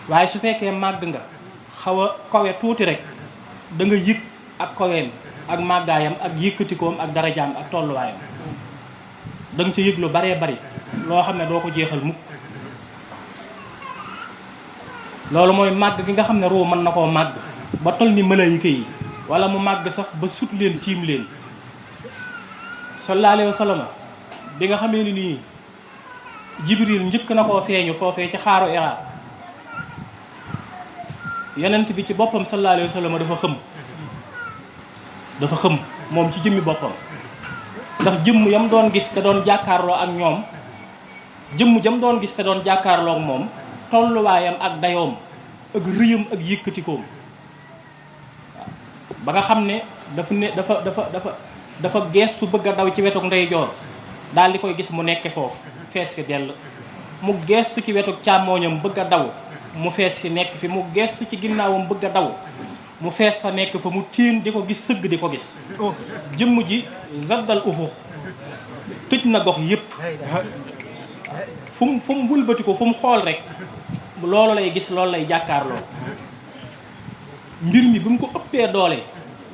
waaye su fekkee màgg nga xaw a kawe tuuti rek da nga yëg ak kaweem ak màggaayam ak yëkkatikoom ak darajaam ak tolluwaayam da nga ca yëg lu baree bari loo xam ne doo ko jeexal mukk loolu mooy màgg gi nga xam ne ruu mën na koo màgg ba toll ni malaayika yi wala mu màgg sax ba sut leen tiim leen sallallahu alayhi wa sallam bi nga xamee ni nii Jibril njëkk na koo feeñu foofee ci xaaru Hira yonent bi ci boppam sallallahu alayhi wa sallam dafa xëm moom ci jëmmi boppam ndax jëmm yam doon gis te doon jàkkaarloo ak ñoom jëmm jam doon gis te doon jàkkaarloo ak moom tolluwaayam ak dayoom ak rëyam ak yëkkatikoom waaw ba nga xam ne dafa geestu bëgg a daw ci wetu ndeyjoor daal di koy gis mu nekke foofu fees fi dell. mu geestu ci wetu càmmooñam bëgg a daw mu fees fi nekk fi, mu geestu ci ginnaawam bëgg a daw mu fees fa nekk fa, mu tiin di ko gis, sëgg di ko gis. jëmm ji zaddal ufux tëj na gox yépp. fu mu wëlbati ko fu mu xool rek loolu lay gis, loolu lay jàkkaarloo. mbir mi bi mu ko ëppee doole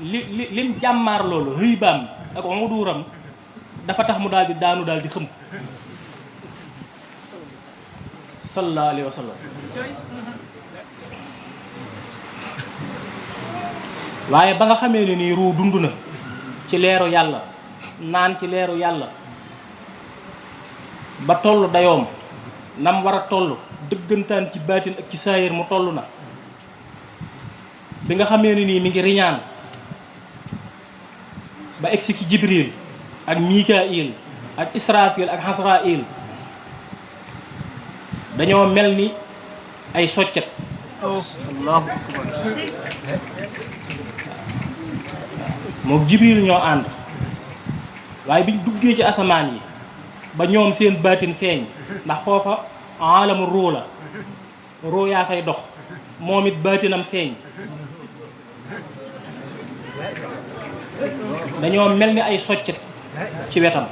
lim jàmmaar loolu hëybaam ak uduuram dafa tax mu daal di daanu, daal di xëm. sallallahu alayhi wa sallam. waaye ba nga xamee ne nii ruu dund na ci leeru yàlla, naan ci leeru yàlla ba toll dayoom nam war a toll dëggantaan ci baatin ak ci saayir mu toll na. bi nga xamee ne nii mi ngi riñaan ba egsi ci Jibril ak Mikaayil ak Israfil ak Hasrail, dañoo mel ni ay soccet. Allahu akbar. moom Jibril ñoo ànd, waaye biñ duggee ci asamaan yi ba ñoom seen baatin feeñ, ndax foofa alamu ruu la, ruu yaa fay dox, moom it baatinam feeñ. dañoo mel ni ay soccet ci wetam.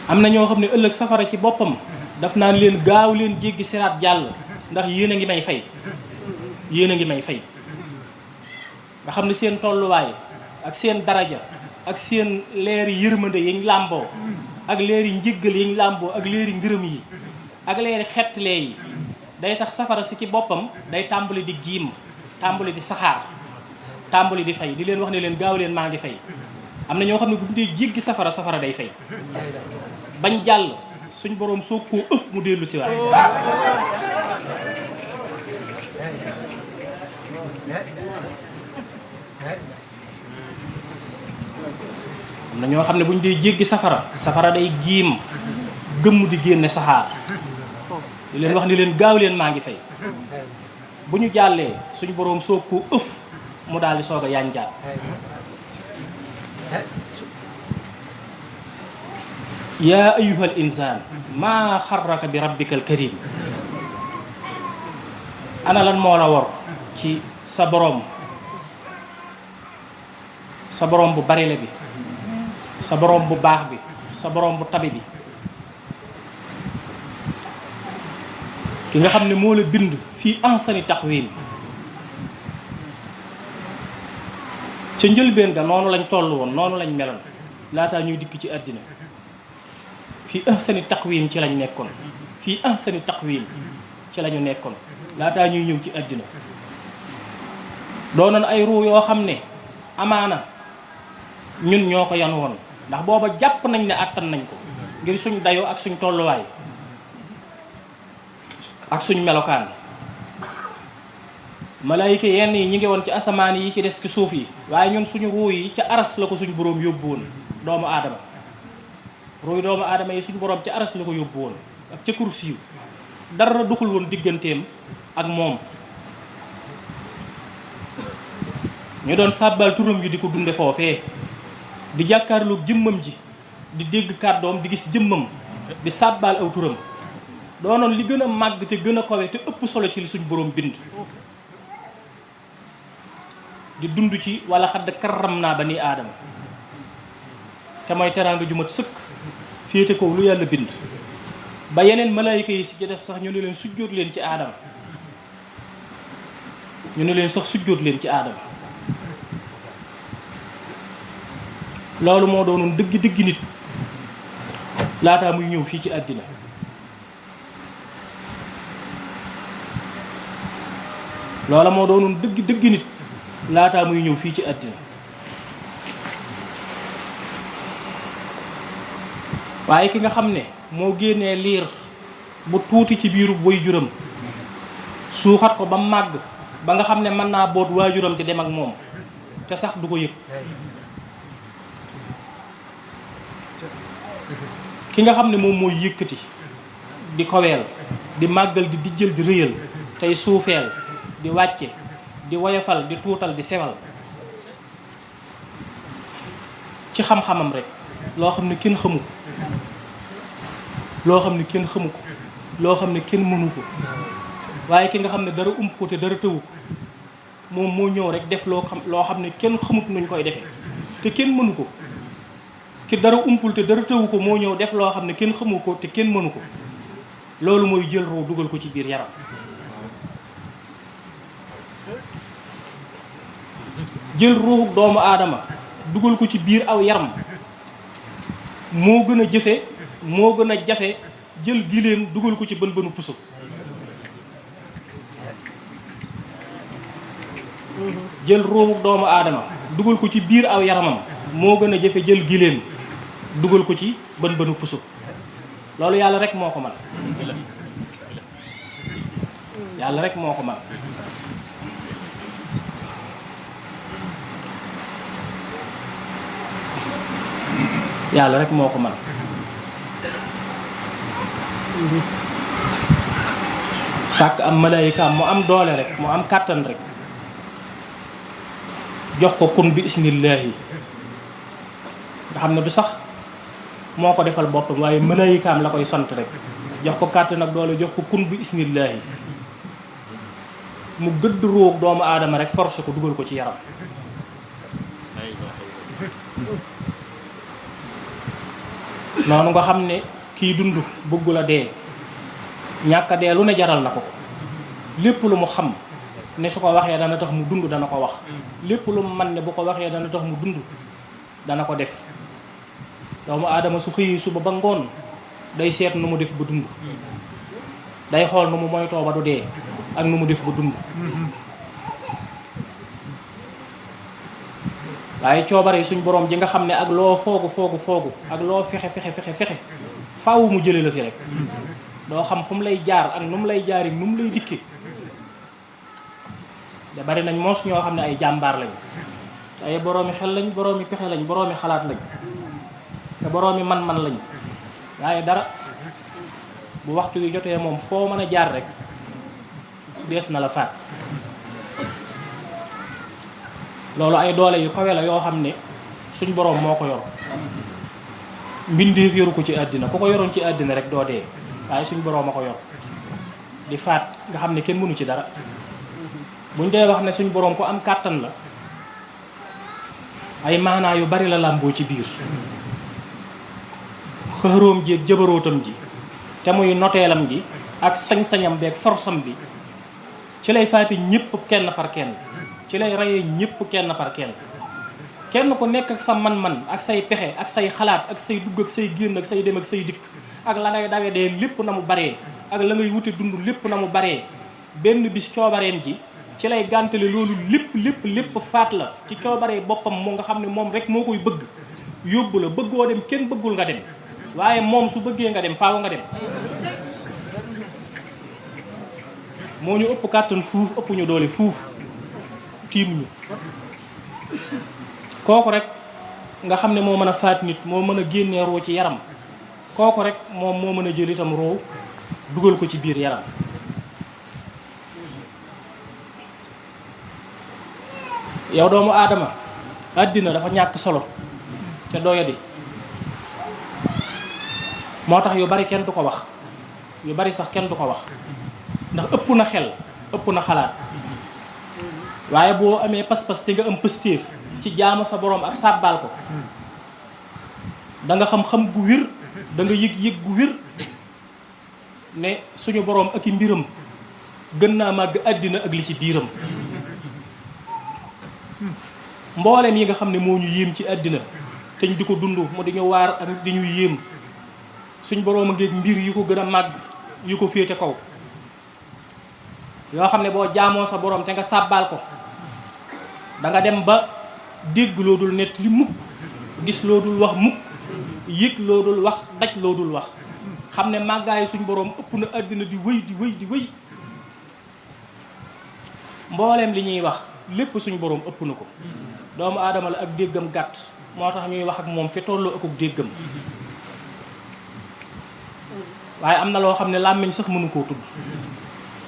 am na ñoo xam ne ëllëg safara ci boppam daf naan leen gaaw leen jéggi siraat jàll, ndax yéen a ngi may fay, yéen a ngi may fay. nga xam ne seen tolluwaay ak seen daraja ak seen leeri yërmande yiñ làmboo ak leeri njëggal yiñ làmboo ak leeri ngërëm yi ak leeri xettlee yi day tax safara si ci boppam day tàmbali di giim, tàmbali di saxaar, tàmbali di fay, di leen wax ne leen gaaw leen maa ngi fay. am na ñoo xam ne bu ñu dee jéggi safara, safara day fay bañ jàll, suñ boroom soo koo ëf mu dellu si waat. am na ñoo xam ne bu ñu dee jéggi safara, safara day giim gëmm di génne saxaar, di leen wax ni leen gaaw leen maa ngi fay. bu ñu jàllee suñ boroom soo koo ëf mu daal di soog a yànjaat. yaa ayyuhal insaan maa xarraka bi rabbikal karim. ana lan moo la war ci sa boroom bu barile bi, sa boroom bu baax bi, sa boroom bu tabi bi, ki nga xam ne moo la bind fii ahsani taqwiim. ca njëlbeen ga noonu lañ toll woon, noonu lañ meloon laataa ñuy dikk ci àddina. fii ahsani taqwiim ci lañ nekkoon, fii ahsani taqwiim ci lañu nekkoon laataa ñuy ñëw ci àddina. doonoon ay ruu yoo xam ne amaana ñun ñoo ko yan woon, ndax booba jàpp nañ ne àttan nañ ko ngir suñ dayoo ak suñ tolluwaay ak suñ melokaan. malaayika yenn yi ñi ngi woon ci asamaan yi ci des ci suuf yi, waaye ñun suñu ruu yi ca aras la ko suñ boroom yóbbu woon. doomu aadama ruuy doomu aadama yi suñu boroom ca aras la ko yóbbu woon ak ca kursi yu dara duxul woon digganteem ak moom. ñu doon sàbbal turam yi di ko dunde foofee, di jàkkaarloog jëmmam ji, di dégg kàddoom, di gis jëmmam, di sàbbal aw turam. doonoon li gën a màgg te gën a kawe te ëpp solo ci li suñu boroom bind. di dund ci wala xadd karram naa bani aadama, te mooy teraanga ju mat sëkk féete ko lu yàlla bind. ba yeneen malaayika yi si ci des sax ñu ne leen sujjóot leen ci aadama, ñu ne leen sax sujjóot leen ci aadama. loolu moo doonoon dëgg nit laataa muy ñëw fii ci àddina. loola moo doonoon dëgg nit laataa muy ñëw fii ci àddina. waaye ki nga xam ne moo génnee liir bu tuuti ci biiru waajuram suuxat ko ba màgg ba nga xam ne mën naa boot waajuram di dem ak moom te sax du ko yëg. ki nga xam ne moom mooy yëkkati di koweel di màggal di dijjal di rëyal tey suufeel di wàcce di woyofal di tuutal di sewal ci xam-xamam rek loo xam ne kenn xamu ko loo xam ne kenn xamu ko loo xam ne kenn mënu ko waaye ki nga xam ne dara ump ko te dara tëwu ko moom moo ñëw rek def loo xam ne kenn xamut nuñ koy defee te kenn mënu ko ki dara umpul te dara tëwu ko moo ñëw def loo xam ne kenn xamu ko te kenn mënu ko loolu mooy jël roo dugal ko ci biir yaram jël ruuxu doomu aadama dugal ko ci biir aw yaram moo gën a jëfe moo gën a jafe jël giléem dugal ko ci bën bënu puso jël ruuxu doomu aadama dugal ko ci biir aw yaramam moo gën a jafe jël giléem dugal ko ci bën bënu puso loolu yàlla rek moo ko man yàlla rek moo ko man yàlla rek moo ko man sàkk am malaayikaam mu am doole rek mu am kàttan rek jox ko kun bi isnillaahi nga xam ne du sax moo ko defal boppam waaye malaayikaam la koy sant rek jox ko kàttan ak doole jox ko kun bi isnillaahi mu gëdd róog doomu aadama rek force ko dugal ko ci yaram noonu nga xam ne kii dund bëggul a dee ñàkk a dee lu ne jaral na ko lépp lu mu xam ne su ko waxee dana tax mu dund dana ko wax lépp lu mu man ne bu ko waxee dana tax mu dund dana ko def doomu aadama su xëyee suba ba ngoon day seet nu mu def ba dund day xool nu mu moytoo ba du dee ak nu mu def ba dund waaye coobare suñ borom ji nga xam ne ak loo foogu ak loo fexe faaw mu jële la fi rek doo xam fu mu lay jaar ak nu mu lay jaari nu mu lay dikke da bari nañ moos ñoo xam ne ay jàmbaar lañ ay boroomi xel lañ boroomi pexe lañ boroomi xalaat lañ te boroomi man-man lañ waaye dara bu waxtu wi jotee moom foo mën a jaar rek dees na la faat loolu ay doole yu kawe la yoo xam ne suñ boroom moo ko yor mbindeef yoru ko ci àddina ku ko yoroon ci àddina rek doo dee waaye suñ boroom a ko yor di faat nga xam ne kenn mënu ci dara buñ dee wax ne suñ boroom ko am kàttan la ay maanaa yu bari la làmboo ci biir xëróom ji ak jëbarootam ji te muy noteelam gi ak sañ-sañam beeg forsam bi ci lay faati ñëpp kenn par kenn ci lay reyee ñëpp kenn par kenn kenn ku nekk ak sa man-man ak say pexe ak say xalaat ak say dugg ak say génn ak say dem ak say dikk ak la ngay dawe dee lépp na mu baree ak la ngay wute dund lépp na mu baree benn bis coobareen ji ci lay gàntale loolu lépp faat la ci coobaree boppam moo nga xam ne moom rek moo koy bëgg yóbbu la bëggoo dem kenn bëggul nga dem waaye moom su bëggee nga dem faaw nga dem moo ñu ëpp kàttan fuuf ëpp ñu doole fuuf tiim ñu kooku rek nga xam ne moo mën a faat nit moo mën a génnee roo ci yaram kooku rek moom moo mën a jël itam roo dugal ko ci biir yaram yow doomu aadama àddina dafa ñàkk solo te doyadi moo tax yu bari kenn du ko wax yu bari sax kenn du ko wax ndax ëpp na xel ëpp na xalaat waaye boo amee pas-pas te nga am pëstéef ci jaamu sa borom ak sàbbaal ko da nga xam-xam gu wér da nga yëg-yëg gu wér ne suñu borom ak i mbiram gën naa màgg àddina ak li ci biiram mboolem yi nga xam ne moo ñu yéem ci àddina te ñu di ko dund mu di ñu waar ak di ñu yéem suñ borom a ngeeg mbir yu ko gën a màgg yu ko féete kaw yoo xam ne boo jaamoo sa borom te nga sàbbaal ko da nga dem ba dégg loo dul nett li mukk gis loo dul wax mukk yëg loo dul wax daj loo dul wax xam ne màggaayu suñ borom ëpp na àddina di wëy mbooleem li ñuy wax lépp suñ borom ëpp na ko doomu aadama la ak déggam gàtt moo tax ñuy wax ak moom fi tolloo akuk déggam waaye am na loo xam ne làmmiñ sax mënu koo tudd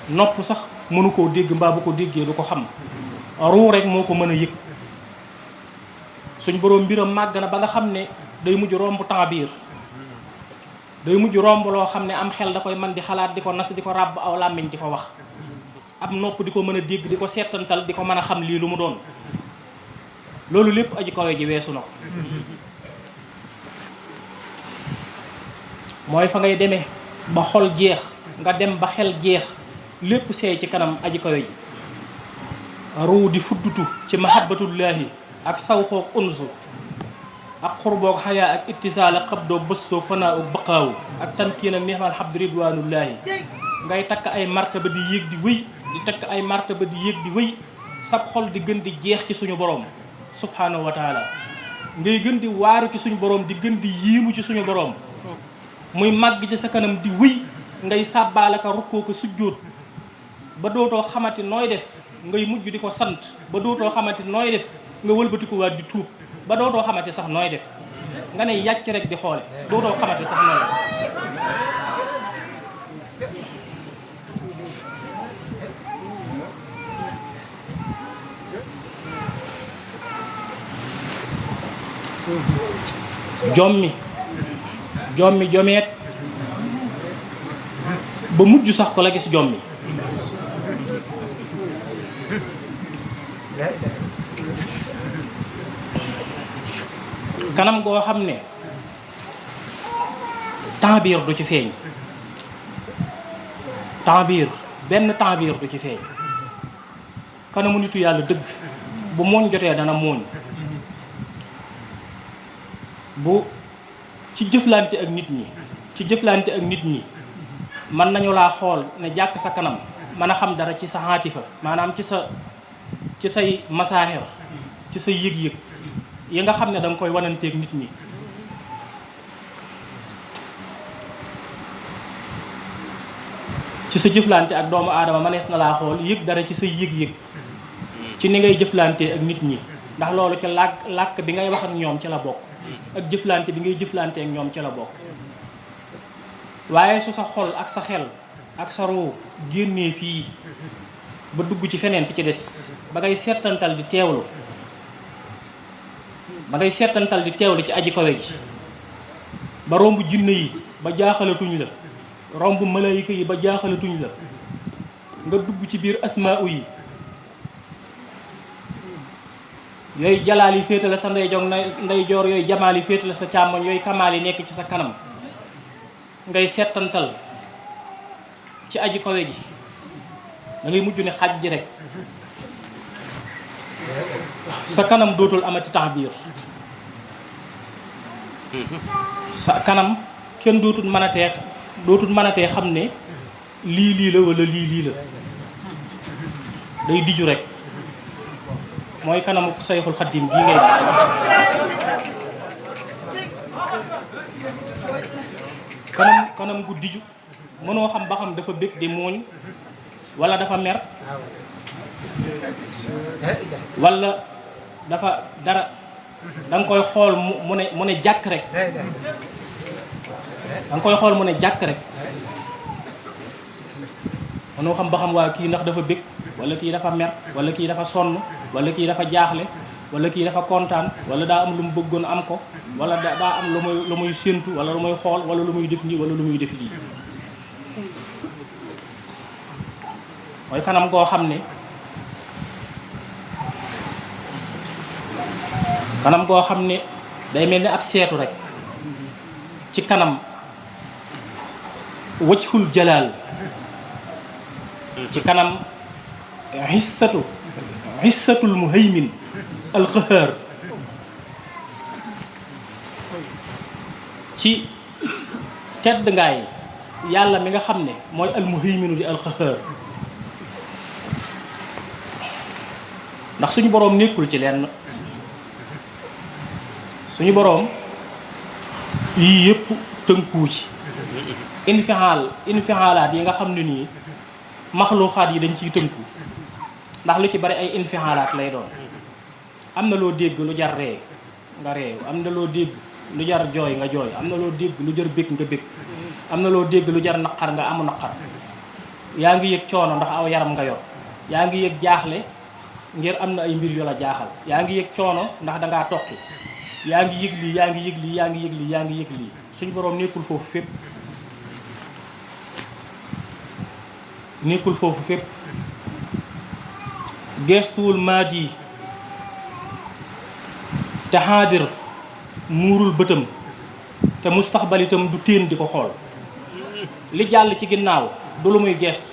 nopp sax mënu koo dégg mbaa bu ko déggee du ko xam ruu rek moo ko mën a yëg suñ boroom mbiram màgg na ba nga xam ne day mujj romb ta'biir day mujj romb loo xam ne am xel da koy man di xalaat di ko nas di ko ràbb aw làmmiñ di ko wax ab nopp di ko mën a dégg di ko seetantal di ko mën a xam lii lu mu doon loolu lépp aji kawe ji weesu na ko mooy fa ngay demee ba xol jeex nga dem ba xel jeex lépp seey ci kanam aji kawe ji ruu di fuddutu ci mahabbatullaahi ak sawxoog unsu ak xurboog xayaa ak ittisaal ak xabdoog bëstoog fanaa og baqaawu ak tamkiin ak nihmal habdu ridwanullaahi ngay takk ay martaba di yéeg di wëy di takk ay martaba di yéeg di wëy sab xol di gën di jeex ci suñu borom subhanahu wa taala ngay gën di waaru ci suñu borom di gën di yiimu ci suñu borom muy màgg ci sa kanam di wëy ngay sàbbaale ka rukkoo ko sujjóot ba dootoo xamante nooy def ngay mujj di ko sant ba dootoo xamante nooy def nga wëlbatiku waat di tuub ba dootoo xamante sax nooy def nga ne yàcc rek di xoole dootoo xamante sax nooy def jommi jomeet ba mujj sax ko la gis jommi kanam goo xam ne ta'biir du ci feeñ ta'biir benn ta'biir du ci feeñ kanamu nitu yàlla dëgg bu mooñ jotee dana mooñ bu ci jëflante ak nit ñi mën nañu laa xool ne jàkk sa kanam mën a xam dara ci sa haatifa maanaam ci say masaaxir ci say yëg-yëg yi nga xam ne da nga koy wananteeg nit ñi ci sa jëflante ak doomu aadama mënees na laa xool yëg dara ci say yëg-yëg ci ni ngay jëflante ak nit ñi ndax loolu ci làkk bi ngay wax ak ñoom ci la bokk ak jëflante bi ngay jëflante ak ñoom ci la bokk waaye su sa xol ak sa xel ak sa ruu génnee fii ba dugg ci feneen fi ci des ba ngay seetantal di teewlu ci aji kawe ji ba romb jinne yi ba jaaxalatuñ la romb malaayika yi ba jaaxalatuñ la nga dugg ci biir asmaa yi yooyu jalaal yi féetale sa ndeyjoor yooyu jamaal yi féetale sa càmmoñ yooyu kamaal yi nekk ci sa kanam ngay seetantal ci aji kawe ji da ngay mujj ne xaj ji rek sa kanam dootul amati ta'biir sa kanam kenn dootul mënatee xam ne lii la wala lii la day diju rek mooy kanamu Sayxul Xaddim bii ngay gis kanam gu diju mënoo xam ba xam dafa bëgg di mooñ wala dafa mer wala dafa dara da nga koy xool mu ne jàkk rek mënoo xam ba xam waa kii ndax dafa bëgg wala kii dafa mer wala kii dafa sonn wala kii dafa jaaxle wala kii dafa kontaan wala daa am lu mu bëggoon am ko wala daa am lu muy séentu wala lu muy xool wala lu muy def nii wala lu muy def lii mooy kanam goo xam ne day mel ni ab seetu rek ci kanam wajhul jalaal ci kanam hissatul muhaymin alqahaar ci tedd ngaay yàlla mi nga xam ne mooy almuhayminu di alqahaar ndax suñu boroom nekkul ci lenn suñu boroom yii yëpp tënku ci infihaalaat yi nga xam ne nii maxluuxaat yi dañ ciy tënku ndax lu ci bari ay infihaalaat lay doon am na loo dégg lu jar ree nga reew am na loo dégg lu jar jooy nga jooy, am na loo dégg lu jar bég nga bég, am na loo dégg lu jar naqar nga amu naqar. yaa ngi yëg coono ndax aw yaram nga yor, yaa ngi yëg jaaxle ngir am na ay mbir yu la jaaxal, yaa ngi yëg coono ndax dangaa toqi, yaa ngi yëg lii, yaa ngi yëg lii, yaa ngi yëg lii, yaa ngi yëg lii. suñ boroom nekkul foofu fépp, nekkul foofu fépp. gestuwul maadi te xaadir muurul bëtam te mustaxbal itam du téen di ko xool. li jàll ci ginnaaw du lu muy gestu,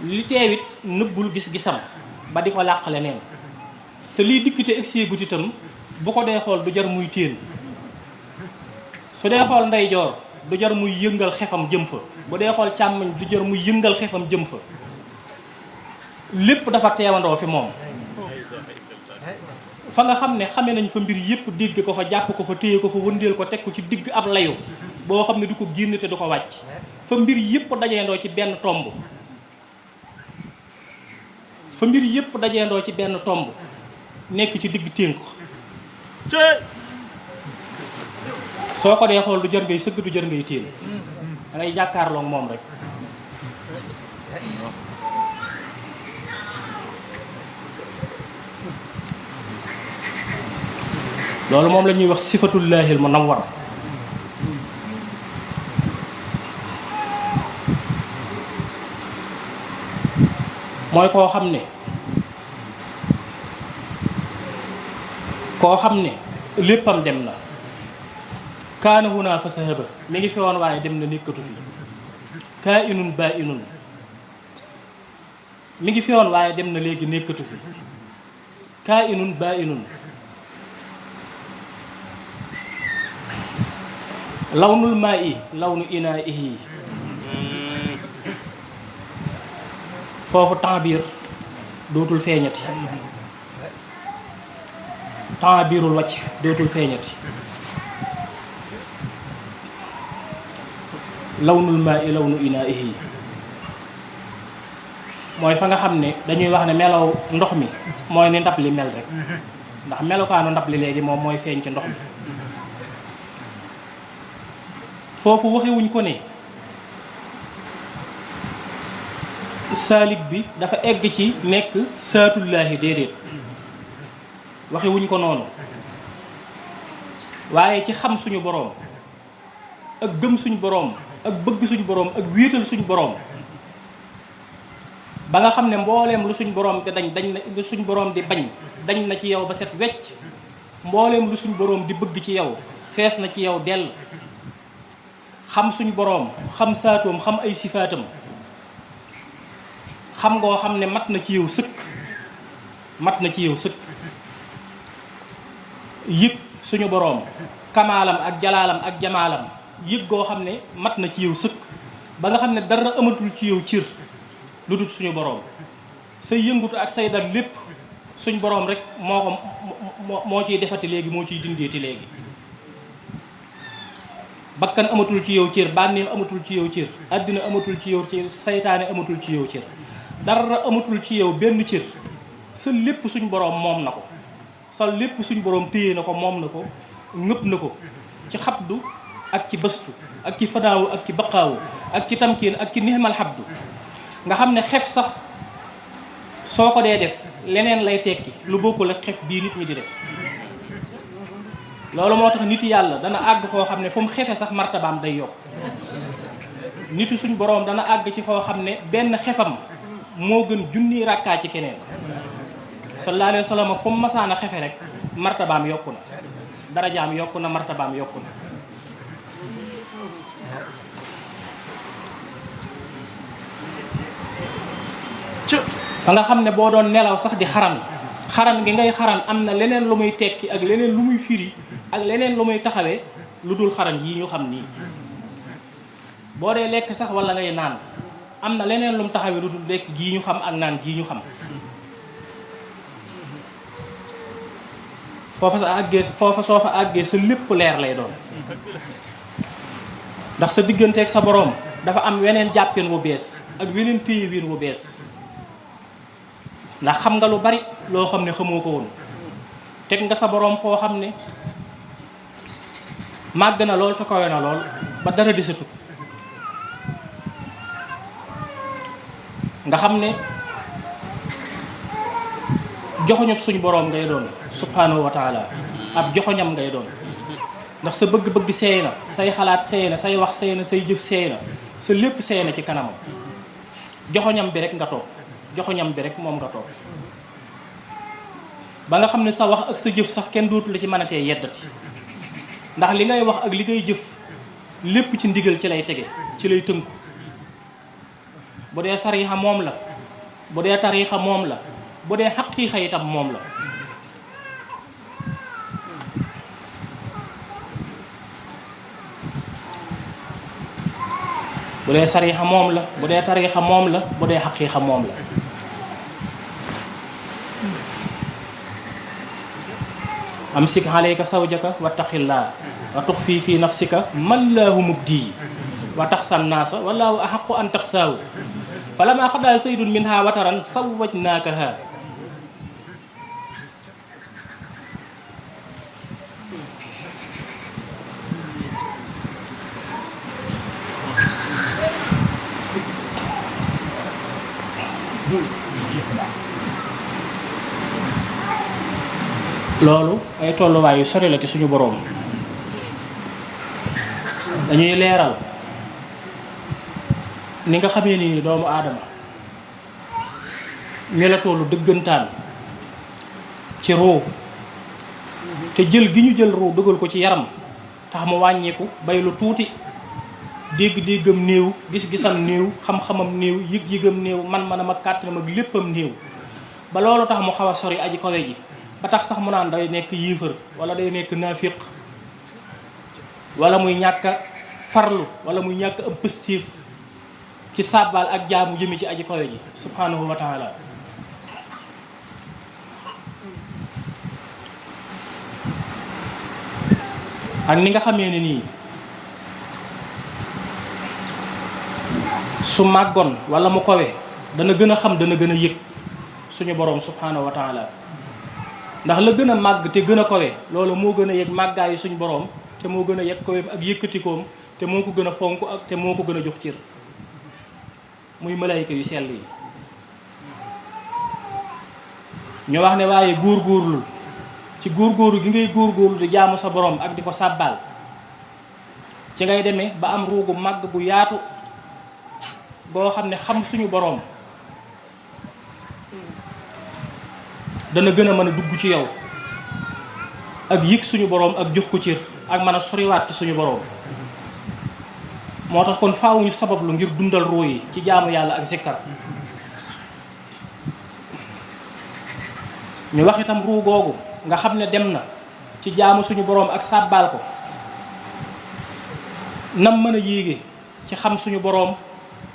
li teewit nëbbul gis-gisam ba di ko làq leneen, te liy dikkite egseegut itam bu ko dee xool du jar muy téen. su dee xool ndeyjoor du jar muy yëngal xefam jëm fa, bu dee xool càmmoñ du jar muy yëngal xefam jëm fa. lépp dafa teewandoo fi moom. fa nga xam ne xame nañ fa mbir yépp, dégg ko fa, jàpp ko fa, téye ko fa, wëndeel ko, teg ko ci digg ab layu boo xam ne du ko génn te du ko wàcc. fa mbir yépp dajeendoo ci benn tomb, fa mbir yépp dajeendoo ci benn tomb nekk ci digg ténk. soo ko dee xool du jar ngay sëgg, du jar ngay téen, da ngay jàkkaarloog moom rek. loolu moom la ñuy wax sifatullahil munawwar. mooy koo xam ne léppam dem na. kaana huna fa sahaba, mi ngi fi woon waaye dem na, nekkatu fi. kaa inun baa inun, mi ngi fi woon waaye dem na, léegi nekkatu fi. kaa inun baa inun. lawnul maa i lawnu inaa ihi. foofu taabir dootul feeñati, taabirul wàcc dootul feeñati. lawnul maa i lawnu inaa ihi mooy fa nga xam ne dañuy wax ne melaw ndox mi mooy ni ndab li mel rek, ndax melokaanu ndab li léegi moom mooy feeñ ci ndox mi. foofu waxewuñ ko ne saalik bi dafa egg ci nekk saatullaahi, déedéet, waxewuñ ko noonu. waaye ci xam suñu boroom ak gëm suñu boroom ak bëgg suñu boroom ak wéetal suñu boroom, ba nga xam ne mbooleem lu suñu boroom di lu suñu boroom di bañ dañ na ci yow ba set wecc, mbooleem lu suñu boroom di bëgg ci yow fees na ci yow dell. xam suñu boroom, xam saatoom, xam ay sifaatam, xam ngoo xam ne mat na ci yow sëkk, mat na ci yow sëkk. yëg suñu boroom kamaalam ak jalaalam ak jamaalam, yëg goo xam ne mat na ci yow sëkk, ba nga xam ne dara amatul ci yow cir lu dul suñu boroom. say yëngutu ak say dal lépp suñu boroom rek moo ciy defati léegi, moo ciy dindeeti léegi. bakkan amatul ci yow cër, bànneex amatul ci yow cër, àddina amatul ci yow cër, saytaane amatul ci yow cër, dara amatul ci yow benn cër. sa lépp suñ boroom moom na ko, sa lépp suñ boroom téye na ko, moom na ko, ngëpp na ko ci xabdu ak ci bëstu ak ci fadaawu ak ci baqaawu ak ci tamkiin ak ci nihmal xabdu. nga xam ne xef sax soo ko dee def leneen lay tekki lu bokkul ak xef bii nit ñi di def. loolu moo tax nit yàlla dana àgg foo xam ne fu mu xefe sax martabaam day yokk. nitu suñ boroom dana àgg ci foo xam ne benn xefam moo gën junni ràkkaa ci keneen. sallallahu alayhi wa sallam fu mu masaan a xefe rek martabaam yokku na, darajaam yokku na, martabaam yokku na. fa nga xam ne boo doon nelaw sax di xaran gi ngay xaran am na leneen lu muy tekki ak leneen lu muy firi ak leneen lu muy taxawee lu dul xaran yii ñu xam nii. boo dee lekk sax wala ngay naan am na leneen lu mu taxawee lu dul lekk gii ñu xam ak naan gii ñu xam. foofa soo fa àggee sa lépp leer lay doon, ndax sa digganteeg sa boroom dafa am weneen jàppin wu bees ak weneen téyewiin wu bees. ndax xam nga lu bari loo xam ne xamoo ko woon, teg nga sa boroom foo xam ne màgg na lool te kawe na lool ba dara desatut nga xam ne joxoñub suñu boroom ngay doon subhanahu wa taala ab joxoñam ngay doon ndax sa bëgg-bëgg seey na say xalaat seey na say wax seey na say jëf seey na sa lépp seey na ci kanamam joxoñam bi rek nga toog joxoñam bi rek moom nga toog ba nga xam ne sa wax ak sa jëf sax kenn dootu la ci mënatee yeddati ndax li ngay wax ak li ngay jëf lépp ci ndigal ci lay tege ci lay tënku bu dee sariixa moom la bu dee tariixa moom la bu dee xaqiiqa itam moom la bu dee sariixa moom la bu dee tariixa moom la bu dee xaqiiqa moom la amsik alayka zawjaka wattaqillaa wa tuxfi fi nafsika mallaahu mubdii wa taxsan naasa wallaahu axaqu an taxsaahu falammaa qadaa zaydun minhaa wataran zawwajnaakahaa loolu ay tolluwaay yu sori la ci suñu boroom dañuy leeral ni nga xamee ni doomu aadama ni la tollu dëggantaan ci ruu te jël gi ñu jël ruu dugal ko ci yaram tax mu wàññeeku bay lu tuuti dégg-déggam néew gis-gisam néew xam-xamam néew yëg-yëgam néew man-manam ak kàttanam ak léppam néew ba loolu tax mu xaw a sori aji kawe ji ba tax sax mu naan day nekk yéefar wala day nekk naafiq wala muy ñàkk a farlu wala muy ñàkk am pëstéef ci sàbbaal ak jaamu jëmi ci aji kawe ji subhanahu wa taala ak ni nga xamee ne nii su màggoon wala mu kawe dana gën a xam dana gën a yëg suñu boroom subhanahu wa taala ndax la gën a màgg te gën a kawe loolu moo gën a yëg màggaayu suñu boroom te moo gën a yëg kaweem ak yëkkatikoom te moo ko gën a fonk ak te moo ko gën a jox cër muy malaayika yu sell yi ñu wax ne waaye góorgóorlu ci góorgóorlu gi ngay góorgóorlu di jaamu sa boroom ak di ko sàbbaal ci ngay demee ba am ruugu màgg gu yaatu boo xam ne xam suñu boroom dana gën a mën a dugg ci yow ak yëg suñu boroom ak jox ko cër ak mën a soriwaat ci suñu boroom moo tax kon faaw ñu sabablu ngir dundal ruu yi ci jaamu yàlla ak zikkar ñu wax itam ruu googu nga xam ne dem na ci jaamu suñu boroom ak sàbbaal ko nam mën a yéege ci xam suñu boroom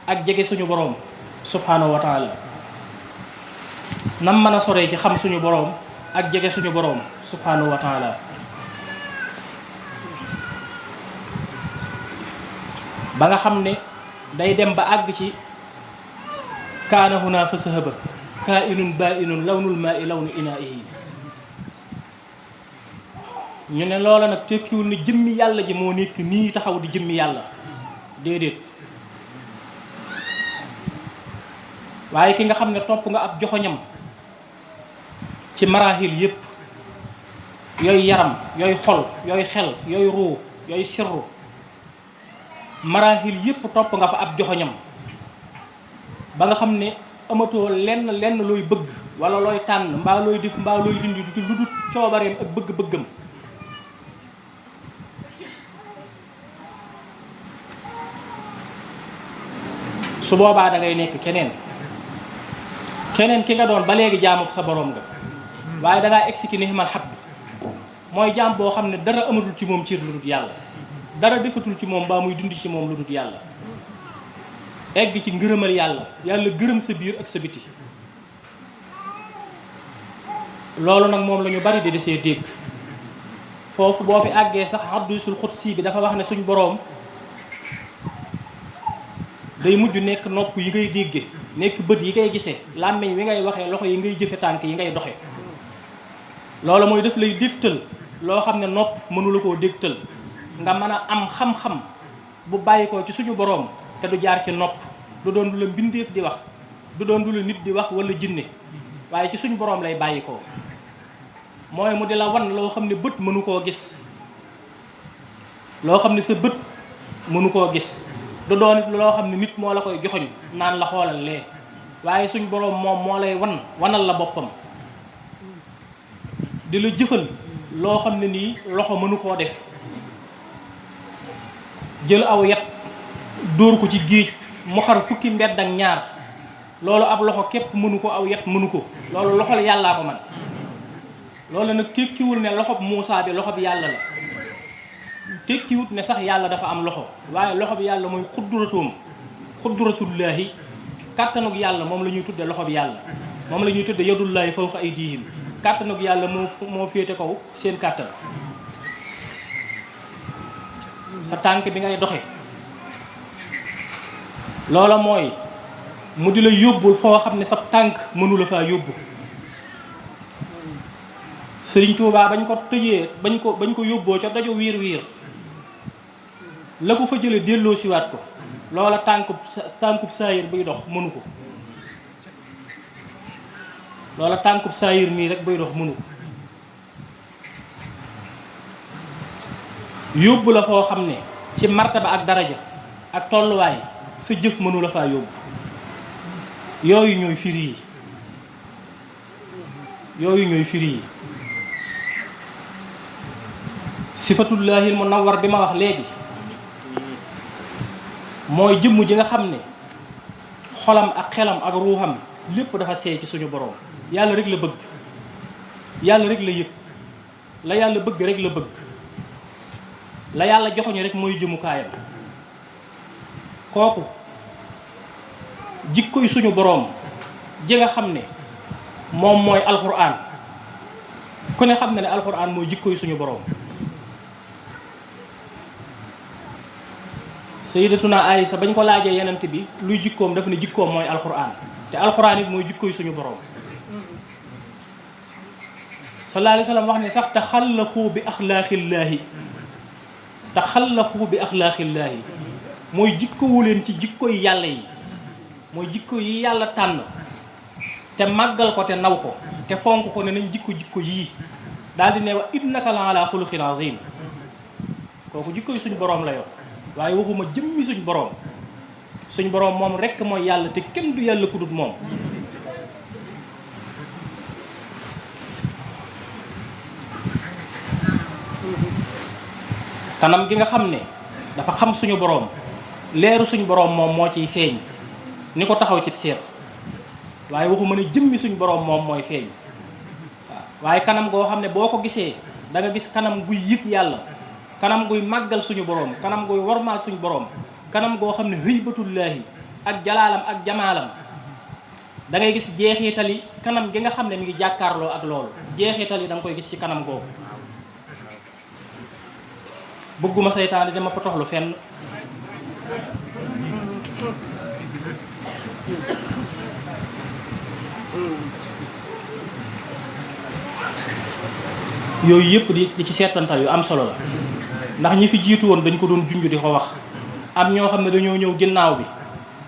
ak jege suñu boroom subhanahu wa taala nam mën a soree ci xam suñu boroom ak jege suñu boroom subhanahu wa taala ba nga xam ne day dem ba àgg ci kaana huna fa sahaba kaa inun baa inun lawnul maa i lawnu inaa'ihi ñu ne loola nag tekkiwul ne jëmmi yàlla ji moo nekk nii taxaw di jëmmi yàlla déedéet waaye ki nga xam ne topp nga ab joxoñam ci maraaxil yépp yooyu yaram yooyu xol yooyu xel yooyu ruu yooyu sirru maraaxil yépp topp nga fa ab joxoñam ba nga xam ne amatoo lenn looy bëgg wala looy tànn mbaa looy def mbaa looy dindi du lu dul coobareem ak bëgg-bëggam su boobaa da ngay nekk keneen ki nga doon ba léegi jaamu sa boroom nga waaye da ngaa egsi ki ni'mal abd mooy jaam boo xam ne dara amatul ci moom cër lu dul yàlla dara defatul ci moom mbaa muy dund ci moom lu dul yàlla egg ci ngërëmal yàlla gërëm sa biir ak sa biti loolu nag moom la ñu bari di desee dégg foofu boo fi àggee sax hadiisul xudsi bi dafa wax ne suñ boroom day mujj nekk nopp yi ngay dégge nekk bët yi ngay gisee làmmiñ wi ngay waxee loxo yi ngay jëfe tànk yi ngay doxe loolu mooy def lay dégtal loo xam ne nopp mënula koo dégtal nga mën a am xam-xam bu bàyyi ko ci suñu boroom te du jaar ci nopp, du doon du la mbindeef di wax, du doon du la nit di wax wala jinne, waaye ci suñu boroom lay bàyyi ko. mooy mu di la wan loo xam ne bët mënu koo gis, loo xam ne sa bët mënu koo gis, du doon it loo xam ne nit moo la koy joxoñ naan la xoolal lee, waaye suñ boroom moom moo lay wanal la boppam, di la jëfal loo xam ne nii loxo mënu koo def. jël aw yat dóor ko ci géej mu xar fukki mbedd ak ñaar, loolu ab loxo képp mënu ko, aw yat mënu ko, loolu loxol yàllaa ko man. loolu nag tekkiwul ne loxob Muusaa bi loxob yàlla la, tekkiwut ne sax yàlla dafa am loxo, waaye loxob yàlla mooy xudratullaahi, kàttanug yàlla moom la ñuy tudde loxob yàlla, moom la ñuy tudde yadullaahi fawqa aydiihim, kàttanug yàlla moo féete kaw seen kàttan. sa tànk bi ngay doxe loola mooy mu di la yóbbul foo xam ne sa tànk mënu la faa yóbbu. Sëriñ Tuubaa bañ ko tëjee bañ ko yóbboo ca dajo wiir la ko fa jële delloo siwaat ko, loola tànkub saayir buy dox mënu ko, loola tànkub saayir nii rek buy dox mënu ko. yóbbu la foo xam ne ci martaba ak daraja ak tolluwaay sa jëf mënu la faa yóbbu. yooyu ñooy firi yi sifatullahil munawwar bi ma wax léegi mooy jëmm ji nga xam ne xolam ak xelam ak ruuxam lépp dafa seey ci suñu boroom. yàlla rek la bëgg, yàlla rek la yëg, la yàlla bëgg rek la bëgg, la yàlla joxoñu rek mooy jëmukaayam. kooku jikkoy suñu boroom ji nga xam ne moom mooy alxuraan, ku ne xam na ne alxuraan mooy jikkoy suñu boroom. sayyidatuna Aysa bañ ko laajee yenent bi luy jikkoom dafa ne jikkoom mooy alxuraan, te alxuraan it mooy jikkoy suñu boroom. sallallahu alayhi wa sallam wax ne sax taxallaqu bi axlaaqillaahi mooy jikkowu leen ci jikko yi yàlla yi, mooy jikko yi yàlla tànn te màggal ko te naw ko te fonk ko ne nañ jikko yii daal di ne wa innaka la ala xuluqin azim. kooku jikko yi suñu boroom la yor, waaye waxuma jëmmi suñu boroom. suñu boroom moom rekk mooy yàlla te kenn du yàlla ku dut moom. kanam gi nga xam ne dafa xam suñu boroom, leeru suñu boroom moom moo ciy feeñ ni ko taxaw ci seet, waaye waxuma ne jëmmi suñu boroom moom mooy feeñ. waaye kanam goo xam ne boo ko gisee da nga gis kanam guy yëg yàlla, kanam guy màggal suñu boroom, kanam guy wormaal suñu boroom, kanam goo xam ne hëybatullaahi ak jalaalam ak jamaalam, da ngay gis jeexitali kanam gi nga xam ne mi ngi jàkkaarloo ak loolu, jeexitali da nga koy gis ci kanam googu. bëgguma seytaane dama potoxlu fenn. yooyu yëpp di ci seetantal yu am solo la, ndax ñi fi jiitu woon dañ ko doon junj di ko wax. am ñoo xam ne dañoo ñëw ginnaaw bi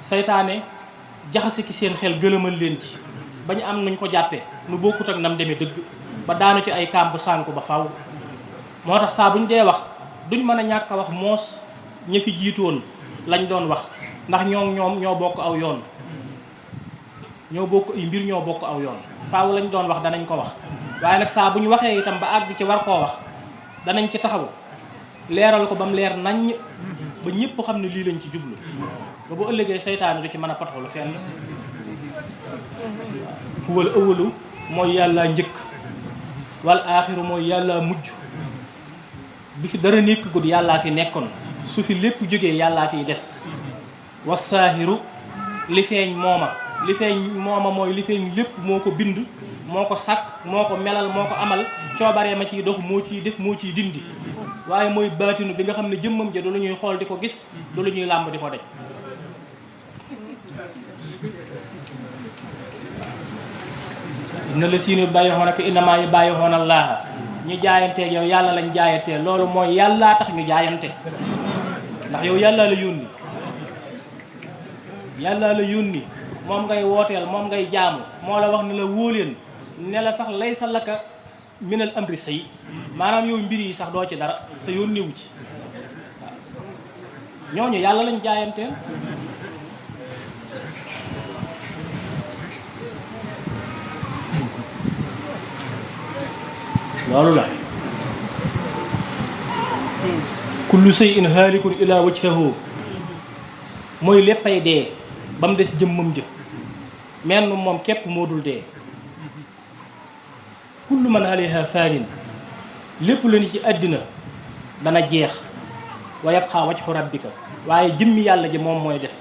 seytaane jaxase ki seen xel gëlëmal leen ci bañ am nuñ ko jàppee nu bokkut ak nam demee dëgg, ba daanu ci ay kàmb sànku ba faw. moo tax saa buñ dee wax duñ mën a ñàkk a wax moos ña fi jiitu woon lañ doon wax, ndax ñoom ñoo bokk aw yoon, ñoo bokk ay mbir, ñoo bokk aw yoon. faaw lañ doon wax danañ ko wax, waaye nag saa bu ñu waxee itam ba àgg ci war koo wax danañ ci taxaw leeral ko ba mu leer naññ ba ñëpp xam ne lii lañ ci jublu, ba bu ëllëgee seytaane du ci mën a potoxlu fenn. huwal awwalu mooy yàlla njëkk, wal aaxiru mooy yàlla mujj. bi fi dara nekk gud yàllaa fi nekkoon, su fi lépp jógee yàllaa fiy des. wasaahiru li feeñ mooma mooy li feeñ lépp moo ko bind, moo ko sàkk, moo ko melal, moo ko amal, coobaree ma ciy dox, moo ciy def, moo ciy dindi. waaye mooy baatinu bi nga xam ne jëmmam ja du lu ñuy xool di ko gis, du lu ñuy làmb di ko dej. inna la siinu bàyyi xoona ko innamaa yi bàyyi xoona laaha ñu jaayanteeg yow yàlla lañ jaayantee loolu mooy yàllaa tax ñu jaayante ndax yow yàlla la yónni yàlla la yónni moom ngay wooteel moom ngay jaamu moo la wax ne la wóoleen ne la sax lay sa laka minal amri say maanaam yow mbir yi sax doo ci dara sa yoon néewu ci waaw ñooñu yàlla lañ jaayanteel loolu la kullu shay'in haalikun ila wajhihi mooy léppay dee ba mu des jëmmam ja menn moom képp moo dul dee kullu man alayha faanin lépp lu ni ci àddina dana jeex wa yabqa wajhu rabbika waaye jëmmi yàlla ji moom mooy des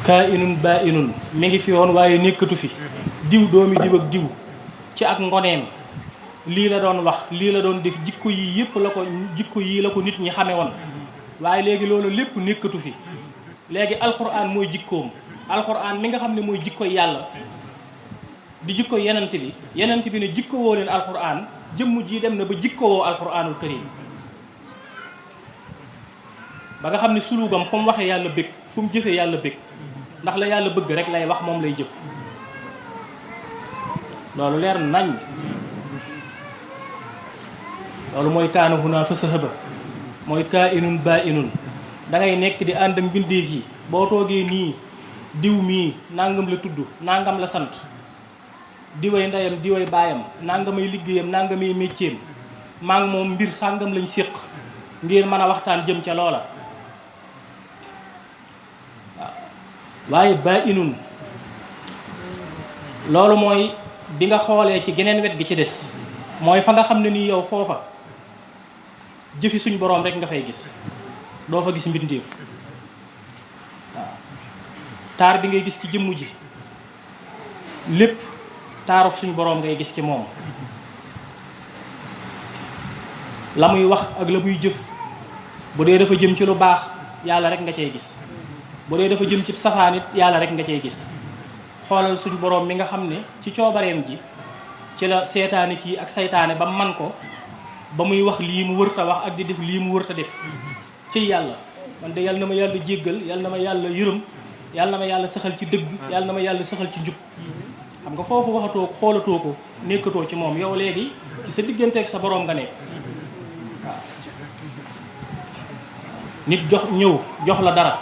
kaa inun baa inun mi ngi fi woon waaye nekkatu fi diw doomi diw ak diw ci ak ngoneem lii la doon wax lii la doon def jikko yii yëpp la ko jikko yii la ko nit ñi xame woon waaye léegi loolu lépp nekkatu fi léegi alxuraan mooy jikkoom alxuraan mi nga xam ne mooy jikko yàlla di jikko yenent bi ne jikko woo leen alxuraan jëmm ji dem na ba jikko woo alxuraanul karim ba nga xam ne sulugam fu mu waxee yàlla bëgg fu mu jëfee yàlla bëgg ndax la yàlla bëgg rek lay wax moom lay jëf loolu leer nañ loolu mooy kaana huna fa sahaba mooy kaa inun baa inun da ngay nekk di ànd ak mbindeef yi boo toogee nii diw mii nangam la tudd nangam la sant diway ndeyam diway baayam nangamay liggéeyam nangamay métier maa ngi moom mbir sàngam lañ séq ngir mën a waxtaan jëm ca loola waaye baa inun loolu mooy bi nga xoolee ci geneen wet gi ci des mooy fa nga xam ne nii yow foofa jëfi suñ boroom rek nga fay gis doo fa gis mbindeef waaw taar bi ngay gis ci jëmm ji lépp taarub suñ boroom ngay gis ci moom la muy wax ak la muy jëf bu dee dafa jëm ci lu baax yàlla rek nga cay gis bu dee dafa jëm ci safaan it yàlla rek nga cay gis xoolal suñ boroom mi nga xam ne ci coobareem ji ci la seetaane kii ak saytaane ba man ko ba muy wax lii mu wërta wax ak di def lii mu wërta def ci yàlla man de yàlla na ma yàlla jéggal yàlla na ma yàlla yërëm yàlla na ma yàlla saxal ci dëgg yàlla na ma yàlla saxal ci njub xam nga foofu waxatoo xoolatoo ko nekkatoo ci moom yow léegi ci sa digganteeg sa boroom nga nekk waaw nit jox la dara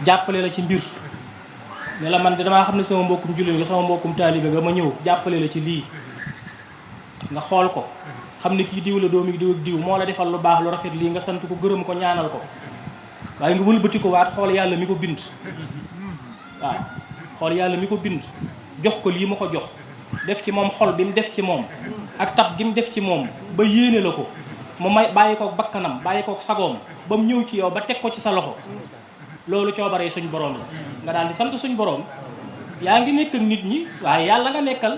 jàppale la ci mbir ne la man de damaa xam ne sama mbokkum jullit la sama mbokkum taalibe nga ma ñëw jàppale la ci lii nga xool ko xam ne kii diw la doomi diw ak diw moo la defal lu baax lu rafet lii nga sant ko gërëm ko ñaanal ko waaye nga wëlbati ko waat xool yàlla mi ko bind waaw xool yàlla mi ko bind jox ko lii ma ko jox def ci moom xol bi mu def ci moom ak tab gi mu def ci moom ba yéene la ko mu may bàyyi ko bakkanam bàyyi ko sagoom ba mu ñëw ci yow ba teg ko ci sa loxo loolu coobaree suñ boroom la nga daal di sant suñ boroom yaa ngi nekk ak nit ñi waaye yàlla nga nekkal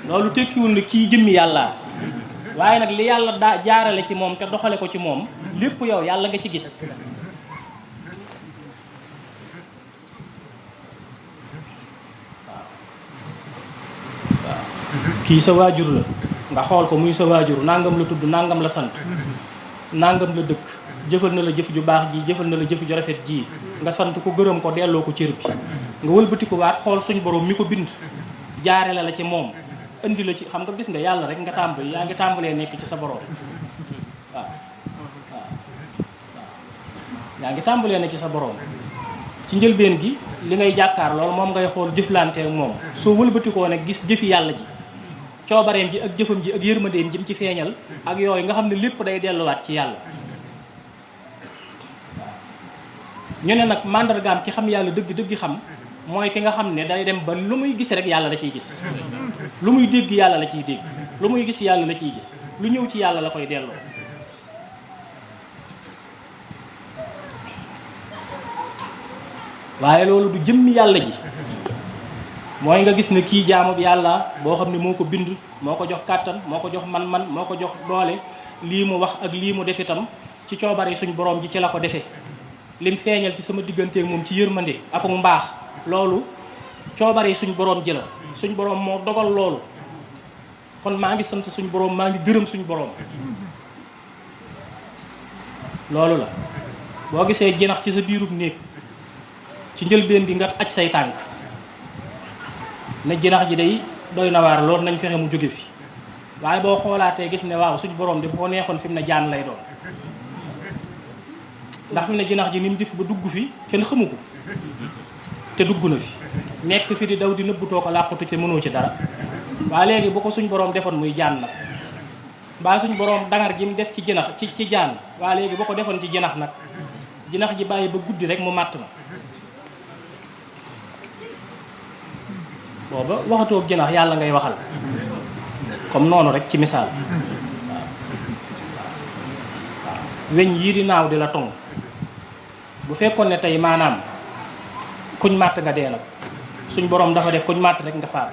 loolu tekkiwul ne kii jëmmi yàlla waaye nag li yàlla daa jaarale ci moom te doxale ko ci moom lépp yow yàlla nga ci gis waaw kii sa waajur la nga xool ko muy sa waajur nangam la tudd nangam la sant nangam la dëkk jëfal na la jëf ju baax ji jëfal na la jëf ju rafet ji nga sant ko gërëm ko delloo ko cër bi nga wëlbati ko waat xool suñ borom mi ko bind jaarale la ci moom indi la ci xam nga gis nga yàlla rek nga tàmbali yaa ngi tàmbalee nekk ci sa borom waaw yaa ngi tàmbalee nekk ci sa borom ci njëlbeen gi li ngay jàkkaar loolu moom ngay xool jëflante ak moom soo wëlbatikoo nag gis jëfi yàlla ji coobareem ji ak jëfam ji ak yërmandeem ji mu ci feeñal ak yooyu nga xam ne lépp day delluwaat ci yàlla ñu ne nag màndargaam ki xam yàlla dëgg xam mooy ki nga xam ne day dem ba lu muy gis rek yàlla la ciy gis lu muy dégg yàlla la ciy dégg lu muy gis yàlla la ciy gis lu ñëw ci yàlla la koy delloo waaye loolu du jëmmi yàlla ji mooy nga gis ne kii jaamu bi yàlla boo xam ne moo ko bind moo ko jox kàttan moo ko jox man-man moo ko jox doole lii mu wax ak lii mu def itam ci coobare suñ borom ji ci la ko defee lim feeñal ci sama digganteeg moom ci yërmande ak mbaax loolu coobare suñ borom ji la suñ borom moo dogal loolu kon maa ngi sant suñ borom maa ngi gërëm suñ borom loolu la boo gisee jinax ci sa biirub néeg ci njëlbeen bi nga aj say tànk ne jinax ji day doy na waar loolu nañ fexe mu jóge fi waaye boo xoolaatee gis ne waaw suñ borom de bu ko neexoon fi mu ne jaan lay doon ndax fi mu ne jinax ji ni mu def ba dugg fi kenn xamu ko te dugg na fi nekk fi di daw di nëbbutoo ko làqutu te mënoo ci dara waaye léegi bu ko suñ borom defoon muy jaan nag mbaa suñ borom dangar gi mu def ci jinax ci jaan waaye léegi bu ko defoon ci jinax nag jinax ji bàyyi ba guddi rek mu màtt na booba waxatoo ak jinax yàlla ngay waxal comme noonu rek ci misaal waaw weñ yii di naaw di la tong bu fekkoon ne tey maanaam kuñ màtt nga dee nag suñ borom dafa def kuñ màtt rek nga faat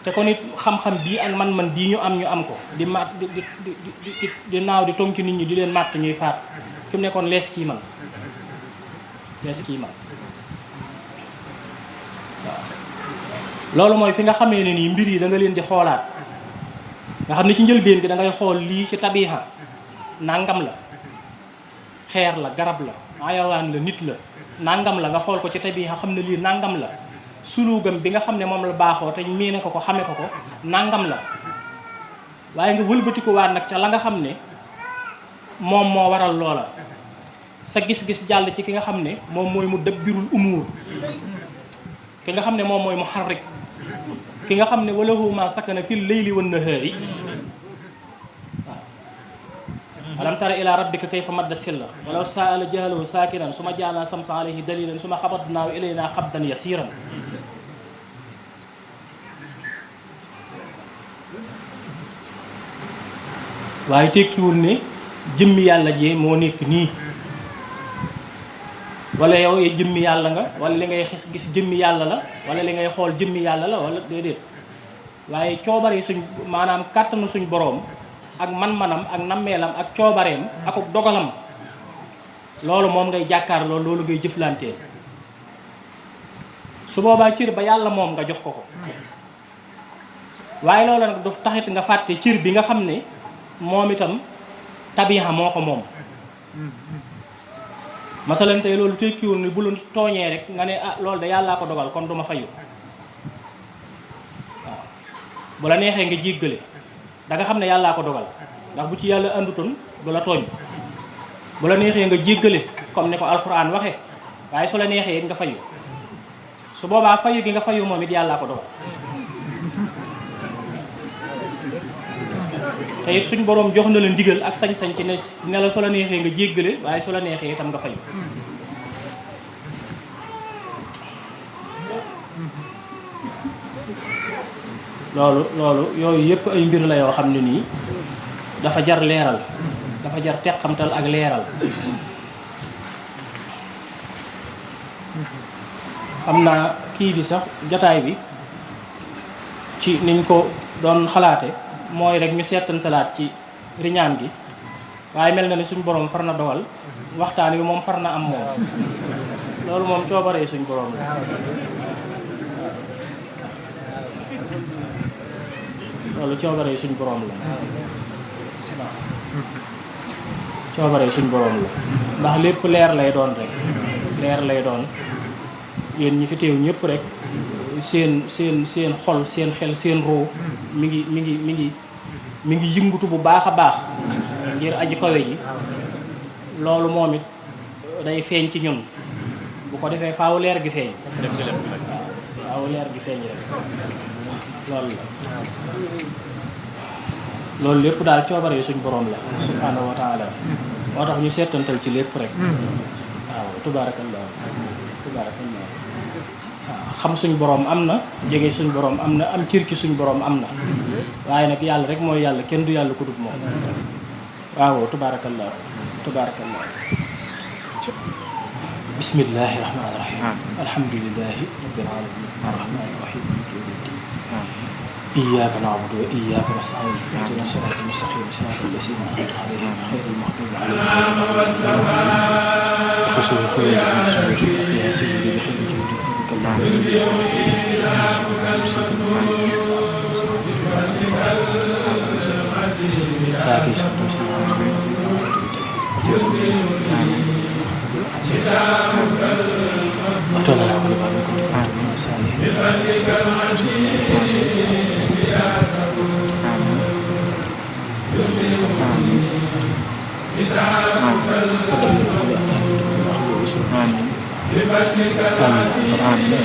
te kon it xam-xam bii ak man-man bii ñu am ko di màtt di naaw di tong ci nit ñi di leen màtt ñuy faat fi mu nekkoon lees kii man waaw loolu mooy fi nga xamee ne nii mbir yi da nga leen di xoolaat nga xam ne ci njëlbeen gi da ngay xool lii ci tabiha nangam la xeer la garab la ayawaan la nit la nangam la nga xool ko ci tabiha xam ne lii nangam la sulugam bi nga xam ne moom la baaxoo te miine ko xame ko nangam la waaye nga wëlbati ko waat nag ca la nga xam ne moom moo waral loola sa gis-gis jàll ci ki nga xam ne moom mooy mu dabbirul umuur ki nga xam ne moom mooy mu xarrik ki nga xam ne walahu ma sakana fil layli wan nahaari waaw alam tara ila rabbika kayfa madda silla walaw saa la jaalahu saakinan su ma jaalaa samsa alayhi dalilan su ma xabadnaahu ilayna xabdan yasiran waaye tekkiwul ne jëmmi yàlla jee moo nekk nii wala yow jëmmi yàlla nga wala li ngay gis jëmmi yàlla la wala li ngay xool jëmmi yàlla la wala déedéet waaye coobare suñ maanaam kàttanu suñ boroom ak man-manam ak nammeelam ak coobareem ak dogalam loolu moom ngay jàkkaar loolu ngay jëflantee su boobaa cër ba yàlla moom nga jox ko waaye loolu nag du taxit nga fàtte cër bi nga xam ne moom itam tabiha moo ko moom masalan tey loolu tekkiwul ni bu la tooñee rek nga ne loolu de yàllaa ko dogal kon du ma fayu waaw bu la neexee nga jéggale da nga xam ne yàllaa ko dogal ndax bu ci yàlla àndutoon du la tooñ bu la neexee nga jéggale comme ni ko alxuraan waxe waaye su la neexee it nga fayu su boobaa fayu gi nga fayu moom it yàllaa ko dogal te it suñ boroom jox na la ndigal ak sañ-sañ ci ne la su la neexee nga jéggale waaye su la neexee itam nga fayu loolu yooyu yëpp ay mbir la yoo xam ne nii dafa jar leeral dafa jar teqamtal ak leeral xam naa kii bi sax jataay bi ci niñ ko doon xalaate mooy rek ñu seetantalaat ci riñaan gi waaye mel na ni suñ borom far na dogal waxtaan wi moom far na am moom loolu moom coobaree suñ borom la loolu coobaree suñ borom la waaw coobaree suñ borom la ndax lépp leer lay doon rek leer lay doon yéen ñi fi teew ñëpp rek seen xol seen xel seen roo mi ngi yëngutu bu baax a baax ngir aji kawe ji loolu moom it day feeñ ci ñun bu ko defee faaw leer gi feeñ faaw leer gi feeñ rek loolu la loolu lépp daal coobare yi suñ borom la subhanahu wa taala moo tax ñu seetantal ci lépp rek waaw tubaarakallah waaw xam suñ borom am na jege suñ borom am na am cër ci suñ borom am na waaye nag yàlla rek mooy yàlla kenn du yàlla ku dut moom waaw tubaarakallah bismillahi rahmaani rahim alhamdulillahi rabbil alamin arrahmani rahim maliki yawmiddin إياك نعبد وإياك نستعين اهدنا الصراط المستقيم صراط الذين أنعمت عليهم غير المغضوب عليهم خسر خير يا سيدي بخير جودك بك الله ساكي سكتم سلام وتولى العمل بعد كنت فعلت من الصالحين آمين